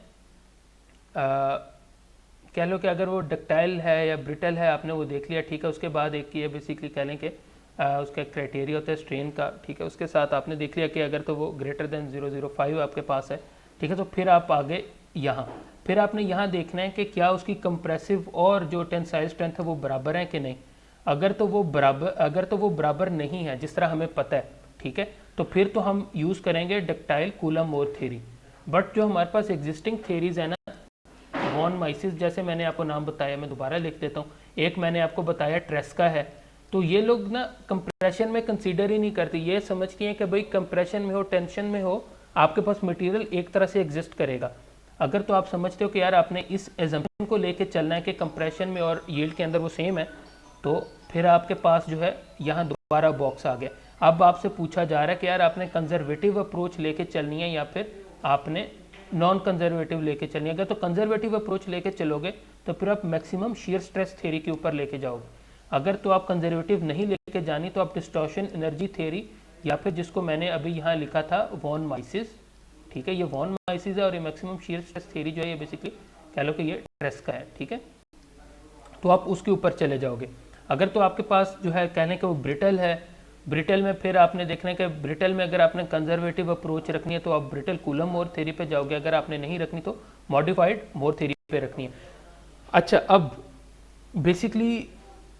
कह लो कि अगर वो डक्टाइल है या ब्रिटल है, आपने वो देख लिया, ठीक है। उसके बाद एक ये बेसिकली कह लें कि उसका क्राइटेरिया होता है स्ट्रेन का, ठीक है। उसके साथ आपने देख लिया कि अगर तो वो ग्रेटर देन 005 आपके पास है, ठीक है, तो फिर आप आगे यहाँ, फिर आपने यहाँ देखना है कि क्या उसकी कंप्रेसिव और जो टेंसाइल स्ट्रेंथ है वो बराबर है कि नहीं। अगर तो वो बराबर नहीं है, जिस तरह हमें पता है, ठीक है, तो फिर तो हम यूज़ करेंगे ductile coulomb more theory. But जो हमारे पास एग्जिस्टिंग थ्योरीज है ना, वॉन माइसिस जैसे मैंने आपको नाम बताया, मैं दोबारा लिख देता हूँ, एक मैंने आपको बताया ट्रेस्का है, तो ये लोग ना कंप्रेशन में कंसीडर ही नहीं करते। ये समझते हैं कि भाई कंप्रेशन में हो, टेंशन में हो, आपके पास मटेरियल एक तरह से एग्जिस्ट करेगा। अगर तो आप समझते हो कि यार आपने इस एजम्पशन को लेके चलना है कि कंप्रेशन में और यील्ड के अंदर वो सेम है, तो फिर आपके पास जो है यहाँ दोबारा बॉक्स आ गया। अब आपसे पूछा जा रहा है कि यार आपने कंजर्वेटिव अप्रोच लेके चलनी है या फिर आपने नॉन कंजर्वेटिव लेके चलनी है। अगर तो कंजर्वेटिव अप्रोच लेके चलोगे तो फिर आप मैक्सिमम शेयर स्ट्रेस थ्योरी के ऊपर लेके जाओगे। अगर तो आप कंजर्वेटिव नहीं लेके जानी तो आप डिस्टॉर्शन एनर्जी थ्योरी या फिर जिसको मैंने अभी यहाँ लिखा था वॉन माइसिस, ठीक है, ये वॉन माइसिस है और ये मैक्सिमम शेयर स्ट्रेस थ्योरी जो है ये बेसिकली कह लो कि ये ट्रेस्का है, ठीक है, तो आप उसके ऊपर चले जाओगे। अगर तो आपके पास जो है कहने के वो ब्रिटल है, ब्रिटल में फिर आपने देखना है कि ब्रिटल में अगर आपने कंजर्वेटिव अप्रोच रखनी है तो आप ब्रिटल कूलम मोर थ्योरी पे जाओगे, अगर आपने नहीं रखनी तो मॉडिफाइड मोर थ्योरी पे रखनी है। अच्छा, अब बेसिकली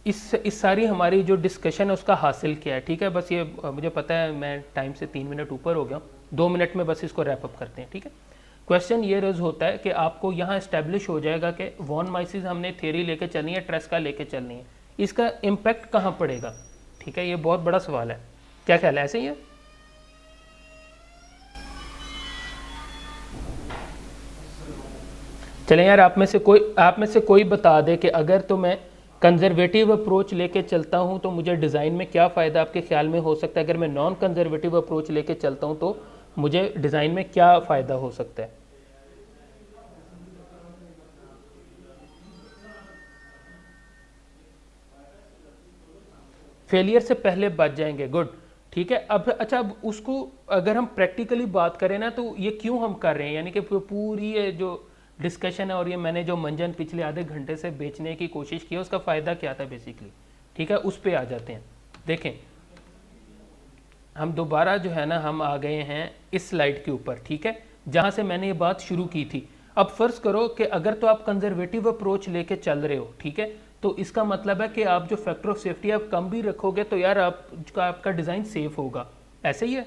इस सारी हमारी जो डिस्कशन है उसका हासिल क्या है, ठीक है। बस ये मुझे पता है मैं टाइम से 3 मिनट ऊपर हो गया हूँ, 2 मिनट में बस इसको रैप अप करते हैं, ठीक है। क्वेश्चन ये रोज होता है कि आपको यहाँ इस्टेब्लिश हो जाएगा कि वॉन माइसिस हमने थ्योरी लेके चलनी है, ट्रेस्का लेके चलनी है, इसका इम्पैक्ट कहाँ पड़ेगा, ठीक है, ये बहुत बड़ा सवाल है। क्या ख्याल है, ऐसे ही है? चलें यार, आप में से कोई बता दे कि अगर तो मैं कंजर्वेटिव अप्रोच लेके चलता हूं तो मुझे डिज़ाइन में क्या फ़ायदा आपके ख्याल में हो सकता है, अगर मैं नॉन कंजर्वेटिव अप्रोच लेके चलता हूं तो मुझे डिज़ाइन में क्या फ़ायदा हो सकता है। फेलियर से पहले बच जाएंगे, गुड, ठीक है। अब अच्छा, अब उसको अगर हम प्रैक्टिकली बात करें ना तो ये क्यों हम कर रहे हैं, यानी कि पूरी ये जो डिस्कशन है और ये मैंने जो मंजन पिछले आधे घंटे से बेचने की कोशिश की है उसका फ़ायदा क्या था बेसिकली, ठीक है, उस पर आ जाते हैं। देखें, हम दोबारा जो है ना हम आ गए हैं इस स्लाइड के ऊपर, ठीक है, जहाँ से मैंने ये बात शुरू की थी। अब फर्ज करो कि अगर तो आप कंजर्वेटिव अप्रोच लेके चल रहे हो, ठीक है, तो इसका मतलब है कि आप जो फैक्टर ऑफ सेफ्टी आप कम भी रखोगे तो यार आपका डिज़ाइन सेफ होगा, ऐसे ही है,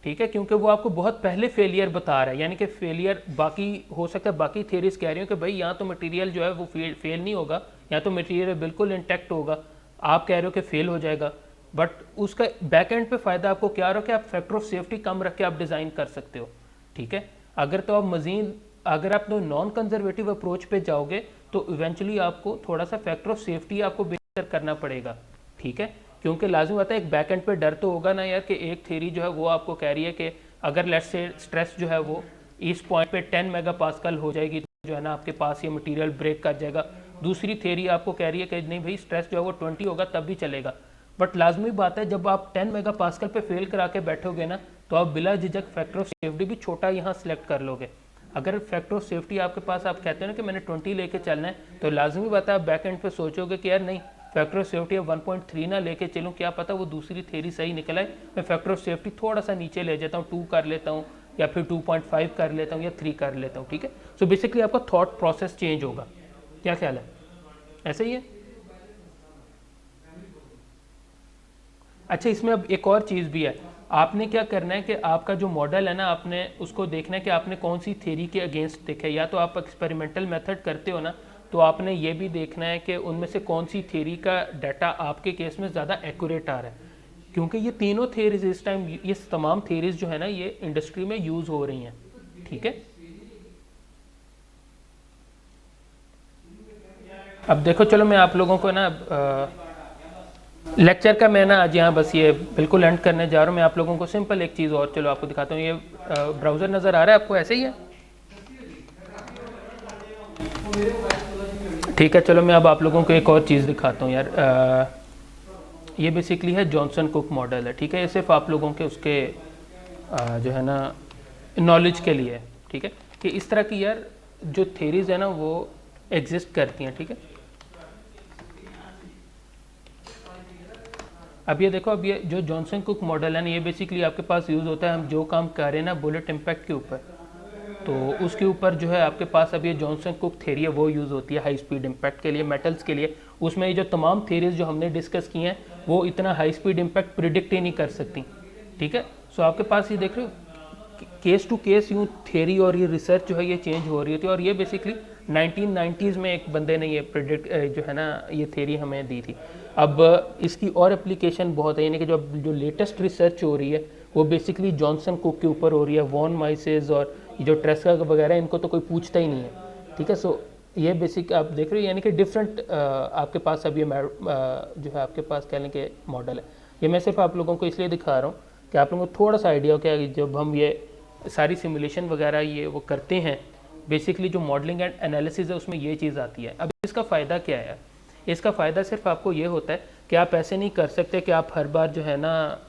ठीक है, क्योंकि वो आपको बहुत पहले फेलियर बता रहा है, यानी कि फेलियर बाकी हो सकता है, बाकी थेरीज कह रही हो कि भाई यहाँ तो मटेरियल जो है वो फेल नहीं होगा, यहाँ तो मटेरियल बिल्कुल इंटैक्ट होगा, आप कह रहे हो कि फेल हो जाएगा, बट उसका बैक एंड पे फ़ायदा आपको क्या रहा कि आप फैक्टर ऑफ सेफ्टी कम रख के आप डिज़ाइन कर सकते हो, ठीक है। अगर तो आप मजीद अगर आप तो नॉन कंजर्वेटिव अप्रोच पे जाओगे तो इवेंचुअली आपको थोड़ा सा फैक्टर ऑफ सेफ्टी आपको बेहतर करना पड़ेगा, ठीक है, क्योंकि लाजिम बात है एक बैक एंड पे डर तो होगा ना यार कि एक थ्योरी जो है वो आपको कह रही है कि अगर लेट्स से स्ट्रेस जो है वो इस पॉइंट पे 10 मेगापास्कल हो जाएगी तो जो है ना आपके पास ये मटेरियल ब्रेक कर जाएगा, दूसरी थ्योरी आपको कह रही है कि नहीं भाई स्ट्रेस जो है वो 20 होगा तब भी चलेगा, बट लाजमी बात है जब आप 10 मेगापास्कल पे फेल करा के बैठोगे ना तो आप बिला झिझक फैक्टर ऑफ सेफ्टी भी छोटा यहाँ सेलेक्ट कर लोगे। अगर फैक्टर ऑफ सेफ्टी आपके पास आप कहते हो ना कि मैंने 20 लेके चलना है तो लाजमी बात है आप बैक एंड पे सोचोगे कि यार नहीं फैक्टर ऑफ सेफ्टी अब 1.3 ना लेके चलूँ, क्या पता वो दूसरी थ्योरी सही निकल आए, मैं फैक्टर ऑफ सेफ्टी थोड़ा सा नीचे ले जाता हूँ, 2 कर लेता हूँ या फिर 2.5 कर लेता हूँ या 3 कर लेता हूँ, ठीक है। सो बेसिकली आपका थॉट प्रोसेस चेंज होगा, क्या ख्याल है, ऐसे ही है। अच्छा इसमें अब एक और चीज़ भी है, आपने क्या करना है कि आपका जो मॉडल है ना आपने उसको देखना है कि आपने कौन सी थ्योरी के अगेंस्ट देखा है, या तो आप एक्सपेरिमेंटल मेथड करते हो ना तो आपने ये भी देखना है कि उनमें से कौन सी थ्योरी का डाटा आपके केस में ज़्यादा एक्यूरेट आ रहा है, क्योंकि ये तीनों थ्योरीज इस टाइम ये तमाम थ्योरीज जो है ना ये इंडस्ट्री में यूज़ हो रही हैं, ठीक है। अब देखो चलो मैं आप लोगों को ना लेक्चर का मैं ना आज यहाँ बस ये बिल्कुल एंड करने जा रहा हूँ, मैं आप लोगों को सिंपल एक चीज़ और चलो आपको दिखाता हूँ, ये ब्राउज़र नज़र आ रहा है आपको, ऐसे ही है, ठीक है। चलो मैं अब आप लोगों को एक और चीज़ दिखाता हूँ यार, ये बेसिकली है जॉनसन कुक मॉडल है, ठीक है, ये सिर्फ आप लोगों के उसके जो है ना नॉलेज के लिए है, ठीक है, कि इस तरह की यार जो थेरीज है ना वो एग्जिस्ट करती हैं, ठीक है। अब ये देखो, अब ये जो जॉनसन कुक मॉडल है ना ये बेसिकली आपके पास यूज़ होता है, हम जो काम कर रहे हैं ना बुलेट इम्पैक्ट के ऊपर, तो उसके ऊपर जो है आपके पास अब ये जॉनसन कुक थ्योरी है वो यूज़ होती है हाई स्पीड इम्पैक्ट के लिए, मेटल्स के लिए। उसमें ये जो तमाम थ्योरीज जो हमने डिस्कस की हैं वो इतना हाई स्पीड इम्पैक्ट प्रिडिक्ट ही नहीं कर सकती, ठीक है। सो आपके पास ये देख रहे हो केस टू केस यूँ थ्योरी और ये रिसर्च जो है ये चेंज हो रही होती है, और ये बेसिकली 1990s में एक बंदे ने ये प्रिडिक्ट जो है ना ये थ्योरी हमें दी थी। अब इसकी और एप्लीकेशन बहुत है, यानी कि जो लेटेस्ट रिसर्च हो रही है वो बेसिकली जॉनसन कुक के ऊपर हो रही है, वॉन माइसेस और ये जो ट्रेस्का वगैरह इनको तो कोई पूछता ही नहीं है, ठीक है। सो ये बेसिक आप देख रहे हो, यानी कि डिफरेंट आपके पास अब ये जो है आपके पास कहने के मॉडल है, ये मैं सिर्फ आप लोगों को इसलिए दिखा रहा हूँ कि आप लोगों को थोड़ा सा आइडिया हो कि जब हम ये सारी सिमुलेशन वगैरह ये वो करते हैं बेसिकली जो मॉडलिंग एंड एनालिसिस है उसमें ये चीज़ आती है। अब इसका फ़ायदा क्या है, इसका फ़ायदा सिर्फ आपको ये होता है कि आप ऐसे नहीं कर सकते कि आप हर बार जो है ना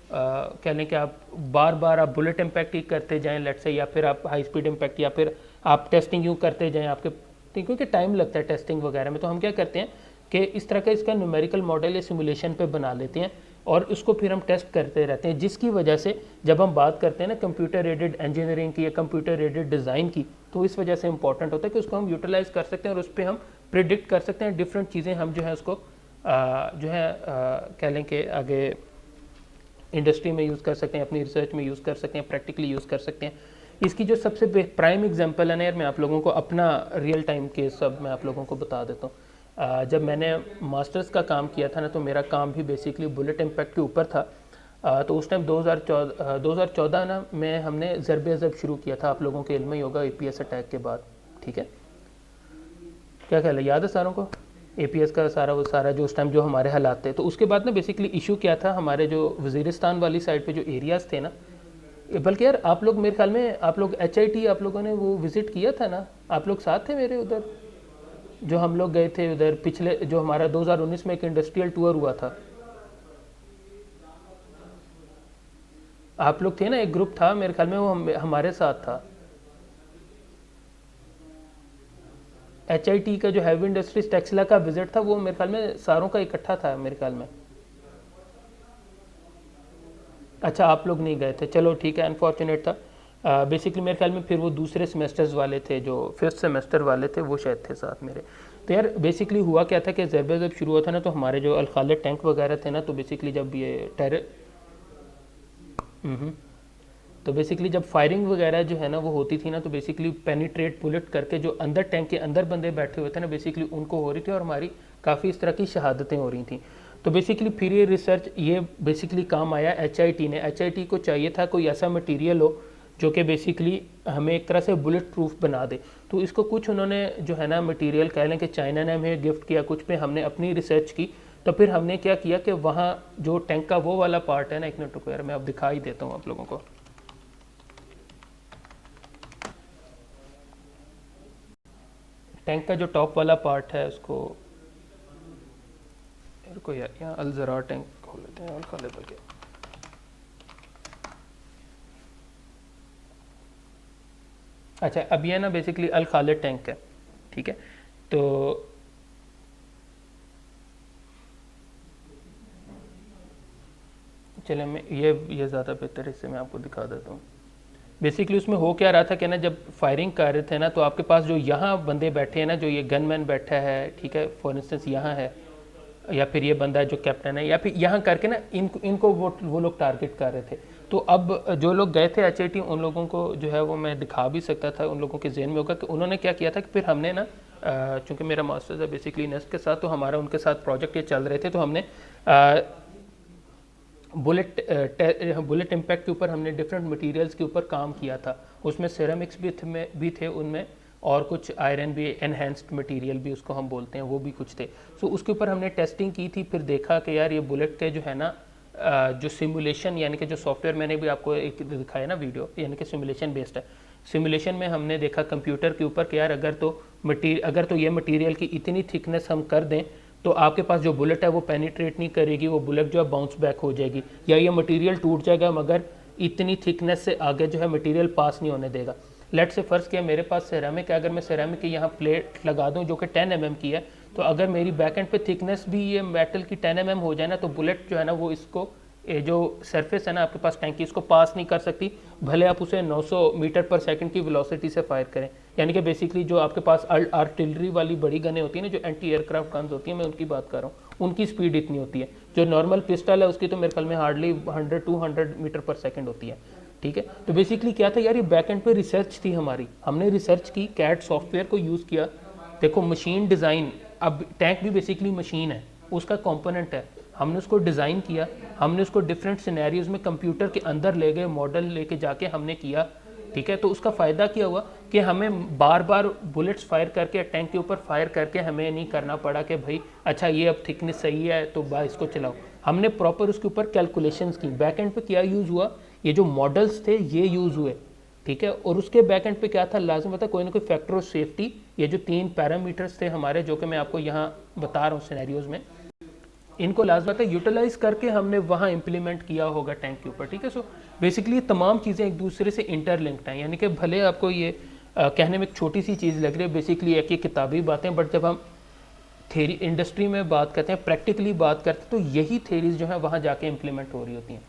कह लें कि आप बार बार आप बुलेट इम्पैक्ट ही करते जाएं लेट से, या फिर आप हाई स्पीड इम्पैक्ट, या फिर आप टेस्टिंग यूँ करते जाएं आपके, क्योंकि टाइम लगता है टेस्टिंग वगैरह में। तो हम क्या करते हैं कि इस तरह का इसका न्यूमेरिकल मॉडल या सिमुलेशन पे बना लेते हैं और उसको फिर हम टेस्ट करते रहते हैं, जिसकी वजह से जब हम बात करते हैं ना कंप्यूटर एडेड इंजीनियरिंग की या कंप्यूटर एडेड डिज़ाइन की, तो इस वजह से इंपॉर्टेंट होता है कि उसको हम यूटिलाइज़ कर सकते हैं और उस पर हम प्रिडिक्ट कर सकते हैं डिफरेंट चीज़ें, हम जो है उसको जो है कह लें कि आगे इंडस्ट्री में यूज़ कर सकते हैं, अपनी रिसर्च में यूज़ कर सकते हैं, प्रैक्टिकली यूज़ कर सकते हैं। इसकी जो सबसे प्राइम एग्जांपल है ना यार, मैं आप लोगों को अपना रियल टाइम केस सब मैं आप लोगों को बता देता हूँ। जब मैंने मास्टर्स का काम किया था ना तो मेरा काम भी बेसिकली बुलेट इम्पैक्ट के ऊपर था। तो उस टाइम 2014 ना में हमने ज़रब शुरू किया था, आप लोगों के इल्म ही होगा APS अटैक के बाद, ठीक है। क्या ख्याल है, याद है सारों को APS का सारा जो उस टाइम जो हमारे हालात थे। तो उसके बाद ना बेसिकली इशू क्या था, हमारे जो वज़ीरिस्तान वाली साइड पे जो एरियाज़ थे ना, बल्कि यार आप लोग मेरे ख्याल में आप लोग HIT आप लोगों ने वो विज़िट किया था ना, आप लोग साथ थे मेरे उधर, जो हम लोग गए थे उधर पिछले जो हमारा 2019 में एक इंडस्ट्रियल टूर हुआ था, आप लोग थे ना, एक ग्रुप था मेरे ख्याल में वो हमारे साथ था। HIT का जो हैवी इंडस्ट्रीज टेक्सला का विजिट था वो मेरे ख्याल में सारों का इकट्ठा था मेरे ख्याल में। अच्छा आप लोग नहीं गए थे, चलो ठीक है, अनफॉर्चुनेट था। बेसिकली मेरे ख्याल में फिर वो दूसरे सेमेस्टर्स वाले थे, जो 5th सेमेस्टर वाले थे वो शायद थे साथ मेरे। तो यार बेसिकली हुआ क्या था कि ज़रबा जब शुरू हुआ था ना, तो हमारे जो अल खालिद टैंक वगैरह थे ना, तो बेसिकली जब ये तो बेसिकली जब फायरिंग वगैरह जो है ना वो होती थी ना, तो बेसिकली पेनिट्रेट बुलेट करके जो अंदर टैंक के अंदर बंदे बैठे हुए थे ना, बेसिकली उनको हो रही थी और हमारी काफ़ी इस तरह की शहादतें हो रही थी। तो बेसिकली फिर ये रिसर्च ये बेसिकली काम आया HIT ने। HIT को चाहिए था कोई ऐसा मटेरियल हो जो कि बेसिकली हमें एक तरह से बुलेट प्रूफ बना दे। तो इसको कुछ उन्होंने जो है ना मटेरियल कह लें कि चाइना ने हमें गिफ्ट किया, कुछ पे हमने अपनी रिसर्च की। तो फिर हमने क्या किया कि वहाँ जो टैंक का वो वाला पार्ट है ना, एक मिनट रुको यार मैं अब दिखा ही देता हूँ आप लोगों को। टैंक का जो टॉप वाला पार्ट है उसको रुको यार, यहाँ अल ज़रा टैंक खोल लेते हैं, अल खालिद के। अच्छा, अब ये ना बेसिकली अल खालिद टैंक है, ठीक है। तो चले मैं ये ज़्यादा बेहतर, इससे मैं आपको दिखा देता हूँ। बेसिकली उसमें हो क्या रहा था कि ना जब फायरिंग कर रहे थे ना, तो आपके पास जो यहाँ बंदे बैठे हैं ना, जो ये गनमैन बैठा है, ठीक है, फॉर इंस्टेंस यहाँ है, या फिर ये बंदा जो कैप्टन है, या फिर यहाँ करके ना इनको वो लोग टारगेट कर रहे थे। तो अब जो लोग गए थे HIT, उन लोगों को जो है वो मैं दिखा भी सकता था, उन लोगों के जहन में होगा कि उन्होंने क्या किया था कि फिर हमने ना चूँकि मेरा मास्टर्स है बेसिकली नेस्ट के साथ, तो हमारा उनके साथ प्रोजेक्ट ये चल रहे थे, तो हमने बुलेट इम्पैक्ट के ऊपर हमने डिफरेंट मटेरियल्स के ऊपर काम किया था। उसमें सेरामिक्स भी थे उनमें, और कुछ आयरन भी, एनहेंस्ड मटेरियल भी उसको हम बोलते हैं, वो भी कुछ थे। सो उसके ऊपर हमने टेस्टिंग की थी। फिर देखा कि यार ये बुलेट के जो है ना जो सिमुलेशन यानी कि जो सॉफ्टवेयर मैंने भी आपको एक दिखाया ना वीडियो, यानी कि सिमुलेशन बेस्ड है। सिमुलेशन में हमने देखा कंप्यूटर के ऊपर कि यार अगर तो ये मटेरियल की इतनी थिकनेस हम कर दें तो आपके पास जो बुलेट है वो पेनिट्रेट नहीं करेगी, वो बुलेट जो है बाउंस बैक हो जाएगी, या ये मटेरियल टूट जाएगा मगर इतनी थिकनेस से आगे जो है मटेरियल पास नहीं होने देगा। लेट से फ़र्ज़ किया मेरे पास सेरामिक है, अगर मैं सेरामिक की यहाँ प्लेट लगा दूँ जो कि 10 mm की है, तो अगर मेरी बैक एंड पे थिकनेस भी ये मेटल की 10 mm हो जाए ना, तो बुलेट जो है ना वो इसको ये जो सरफेस है ना आपके पास टैंक की, इसको पास नहीं कर सकती, भले आप उसे 900 मीटर पर सेकंड की वेलोसिटी से फायर करें। यानी कि बेसिकली जो आपके पास आर्टिलरी वाली बड़ी गनें होती हैं ना, जो एंटी एयरक्राफ्ट गन्स होती हैं, मैं उनकी बात कर रहा हूँ, उनकी स्पीड इतनी होती है। जो नॉर्मल पिस्टल है उसकी तो मेरे ख्याल में हार्डली 100-200 मीटर पर सेकंड होती है, ठीक है। तो बेसिकली क्या था यार, ये बैक एंड पे रिसर्च थी हमारी, हमने रिसर्च की, कैट सॉफ्टवेयर को यूज़ किया। देखो मशीन डिज़ाइन, अब टैंक भी बेसिकली मशीन है, उसका कंपोनेंट है, हमने उसको डिज़ाइन किया, हमने उसको डिफरेंट सिनेरियोज में कंप्यूटर के अंदर ले गए, मॉडल लेके जाके हमने किया, ठीक है। तो उसका फ़ायदा क्या हुआ कि हमें बार बार बुलेट्स फायर करके टैंक के ऊपर फायर करके हमें नहीं करना पड़ा कि भाई अच्छा ये अब थिकनेस सही है तो बा इसको चलाओ। हमने प्रॉपर उसके ऊपर कैलकुलेशंस की। बैक एंड पे क्या यूज़ हुआ, ये जो मॉडल्स थे ये यूज़ हुए, ठीक है। और उसके बैक एंड पे क्या था, लाजम था कोई ना कोई फैक्टर ऑफ सेफ्टी, ये जो 3 पैरामीटर्स थे हमारे, जो कि मैं आपको यहाँ बता रहा हूँ सिनेरियोज में, इनको लाजमत है यूटिलाइज करके हमने वहाँ इंप्लीमेंट किया होगा टैंक के ऊपर, ठीक है। सो बेसिकली तमाम चीज़ें एक दूसरे से इंटरलिंक्ड हैं, यानी कि भले आपको ये कहने में एक छोटी सी चीज़ लग रही है, बेसिकली एक ही किताबी बातें, बट जब हम थेरी इंडस्ट्री में बात करते हैं, प्रैक्टिकली बात करते हैं, तो यही थेरीज जो है वहाँ जाके इम्प्लीमेंट हो रही होती हैं,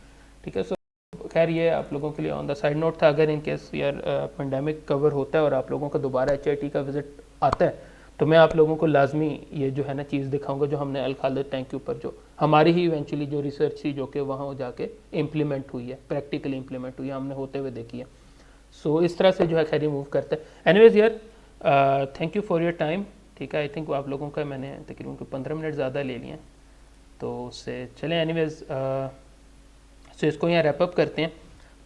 ठीक है। सो खैर ये आप लोगों के लिए ऑन द साइड नोट था। अगर इन केस यार पेंडेमिक कवर होता है और आप लोगों का दोबारा HIT का विजिट आता है, तो मैं आप लोगों को लाजमी ये जो है ना चीज़ दिखाऊंगा, जो हमने अल खालिद टैंक के ऊपर जो हमारी ही इवेंचुअली जो रिसर्च थी, जो कि वहाँ जाके इम्प्लीमेंट हुई है, प्रैक्टिकली इम्प्लीमेंट हुई है, हमने होते हुए देखी है। सो इस तरह से जो है खैर मूव करते हैं। एनीवेज यार thank you for your time, ठीक है। आई थिंक आप लोगों का मैंने तकरीबन 15 मिनट ज़्यादा ले लिए हैं, तो उससे चलें। एनीवेज सो इसको यहाँ रैप अप करते हैं।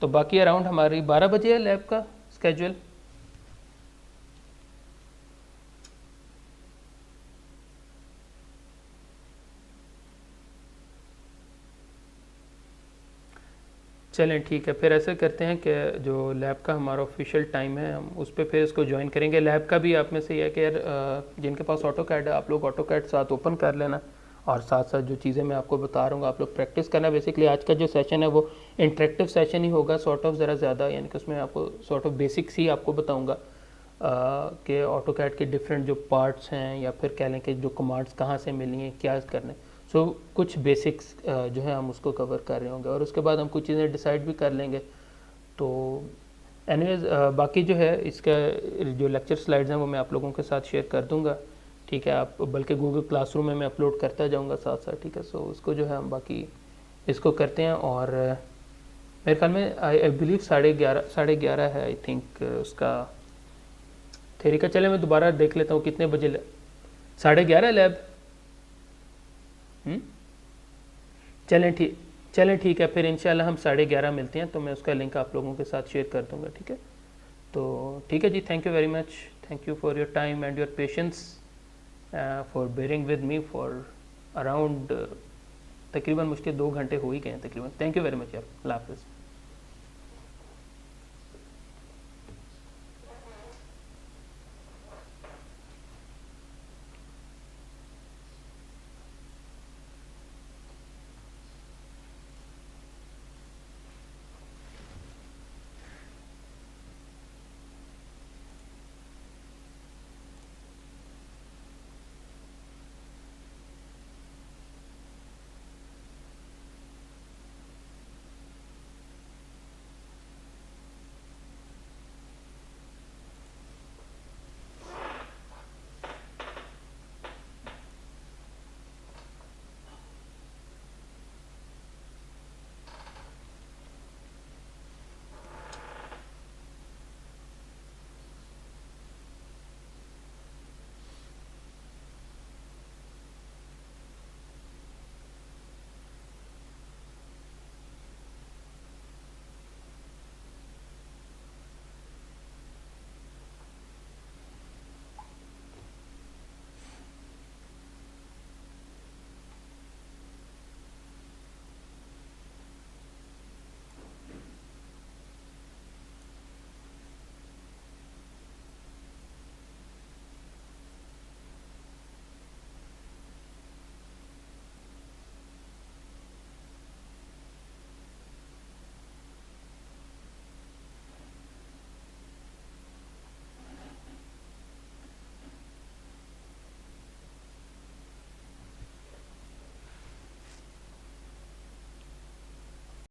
तो बाकी अराउंड हमारी 12 बजे है लैब का स्केजुअल। चलें ठीक है, फिर ऐसे करते हैं कि जो लैब का हमारा ऑफिशियल टाइम है हम उस पर फिर इसको ज्वाइन करेंगे। लैब का भी आप में से यह है कि यार जिनके पास ऑटो कैड है, आप लोग ऑटो कैड साथ ओपन कर लेना, और साथ साथ जो चीज़ें मैं आपको बता रहा हूँ आप लोग प्रैक्टिस करना। बेसिकली आज का जो सेशन है वो इंटरेक्टिव सेशन ही होगा, सॉर्ट ऑफ ज़रा ज़्यादा, यानी कि उसमें आपको सॉर्ट ऑफ बेसिक्स ही आपको बताऊँगा कि ऑटो कैड के डिफरेंट जो पार्ट्स हैं, या फिर कह लें कि जो कमांड्स कहाँ से मिली हैं, क्या करने। सो कुछ बेसिक्स जो है हम उसको कवर कर रहे होंगे, और उसके बाद हम कुछ चीज़ें डिसाइड भी कर लेंगे। तो एनीवेज बाकी जो है इसका जो लेक्चर स्लाइड्स हैं वो मैं आप लोगों के साथ शेयर कर दूंगा, ठीक है। आप बल्कि गूगल क्लासरूम में मैं अपलोड करता जाऊंगा साथ साथ, ठीक है। सो उसको जो है हम बाकी इसको करते हैं। और मेरे ख्याल में आई बिलीव 11:30 है आई थिंक उसका थेरी का। चले मैं दोबारा देख लेता हूँ कितने बजे 11:30 लैब। चलें ठीक है, फिर इंशाल्लाह हम 11:30 मिलते हैं, तो मैं उसका लिंक आप लोगों के साथ शेयर कर दूंगा, ठीक है। तो ठीक है जी, thank you very much, thank you for your time and your patience, for bearing with me for around तकरीबन मुश्किल 2 घंटे हो ही गए हैं तकरीबन। थैंक यू वेरी मच यार, अल्लाह हाफिज़।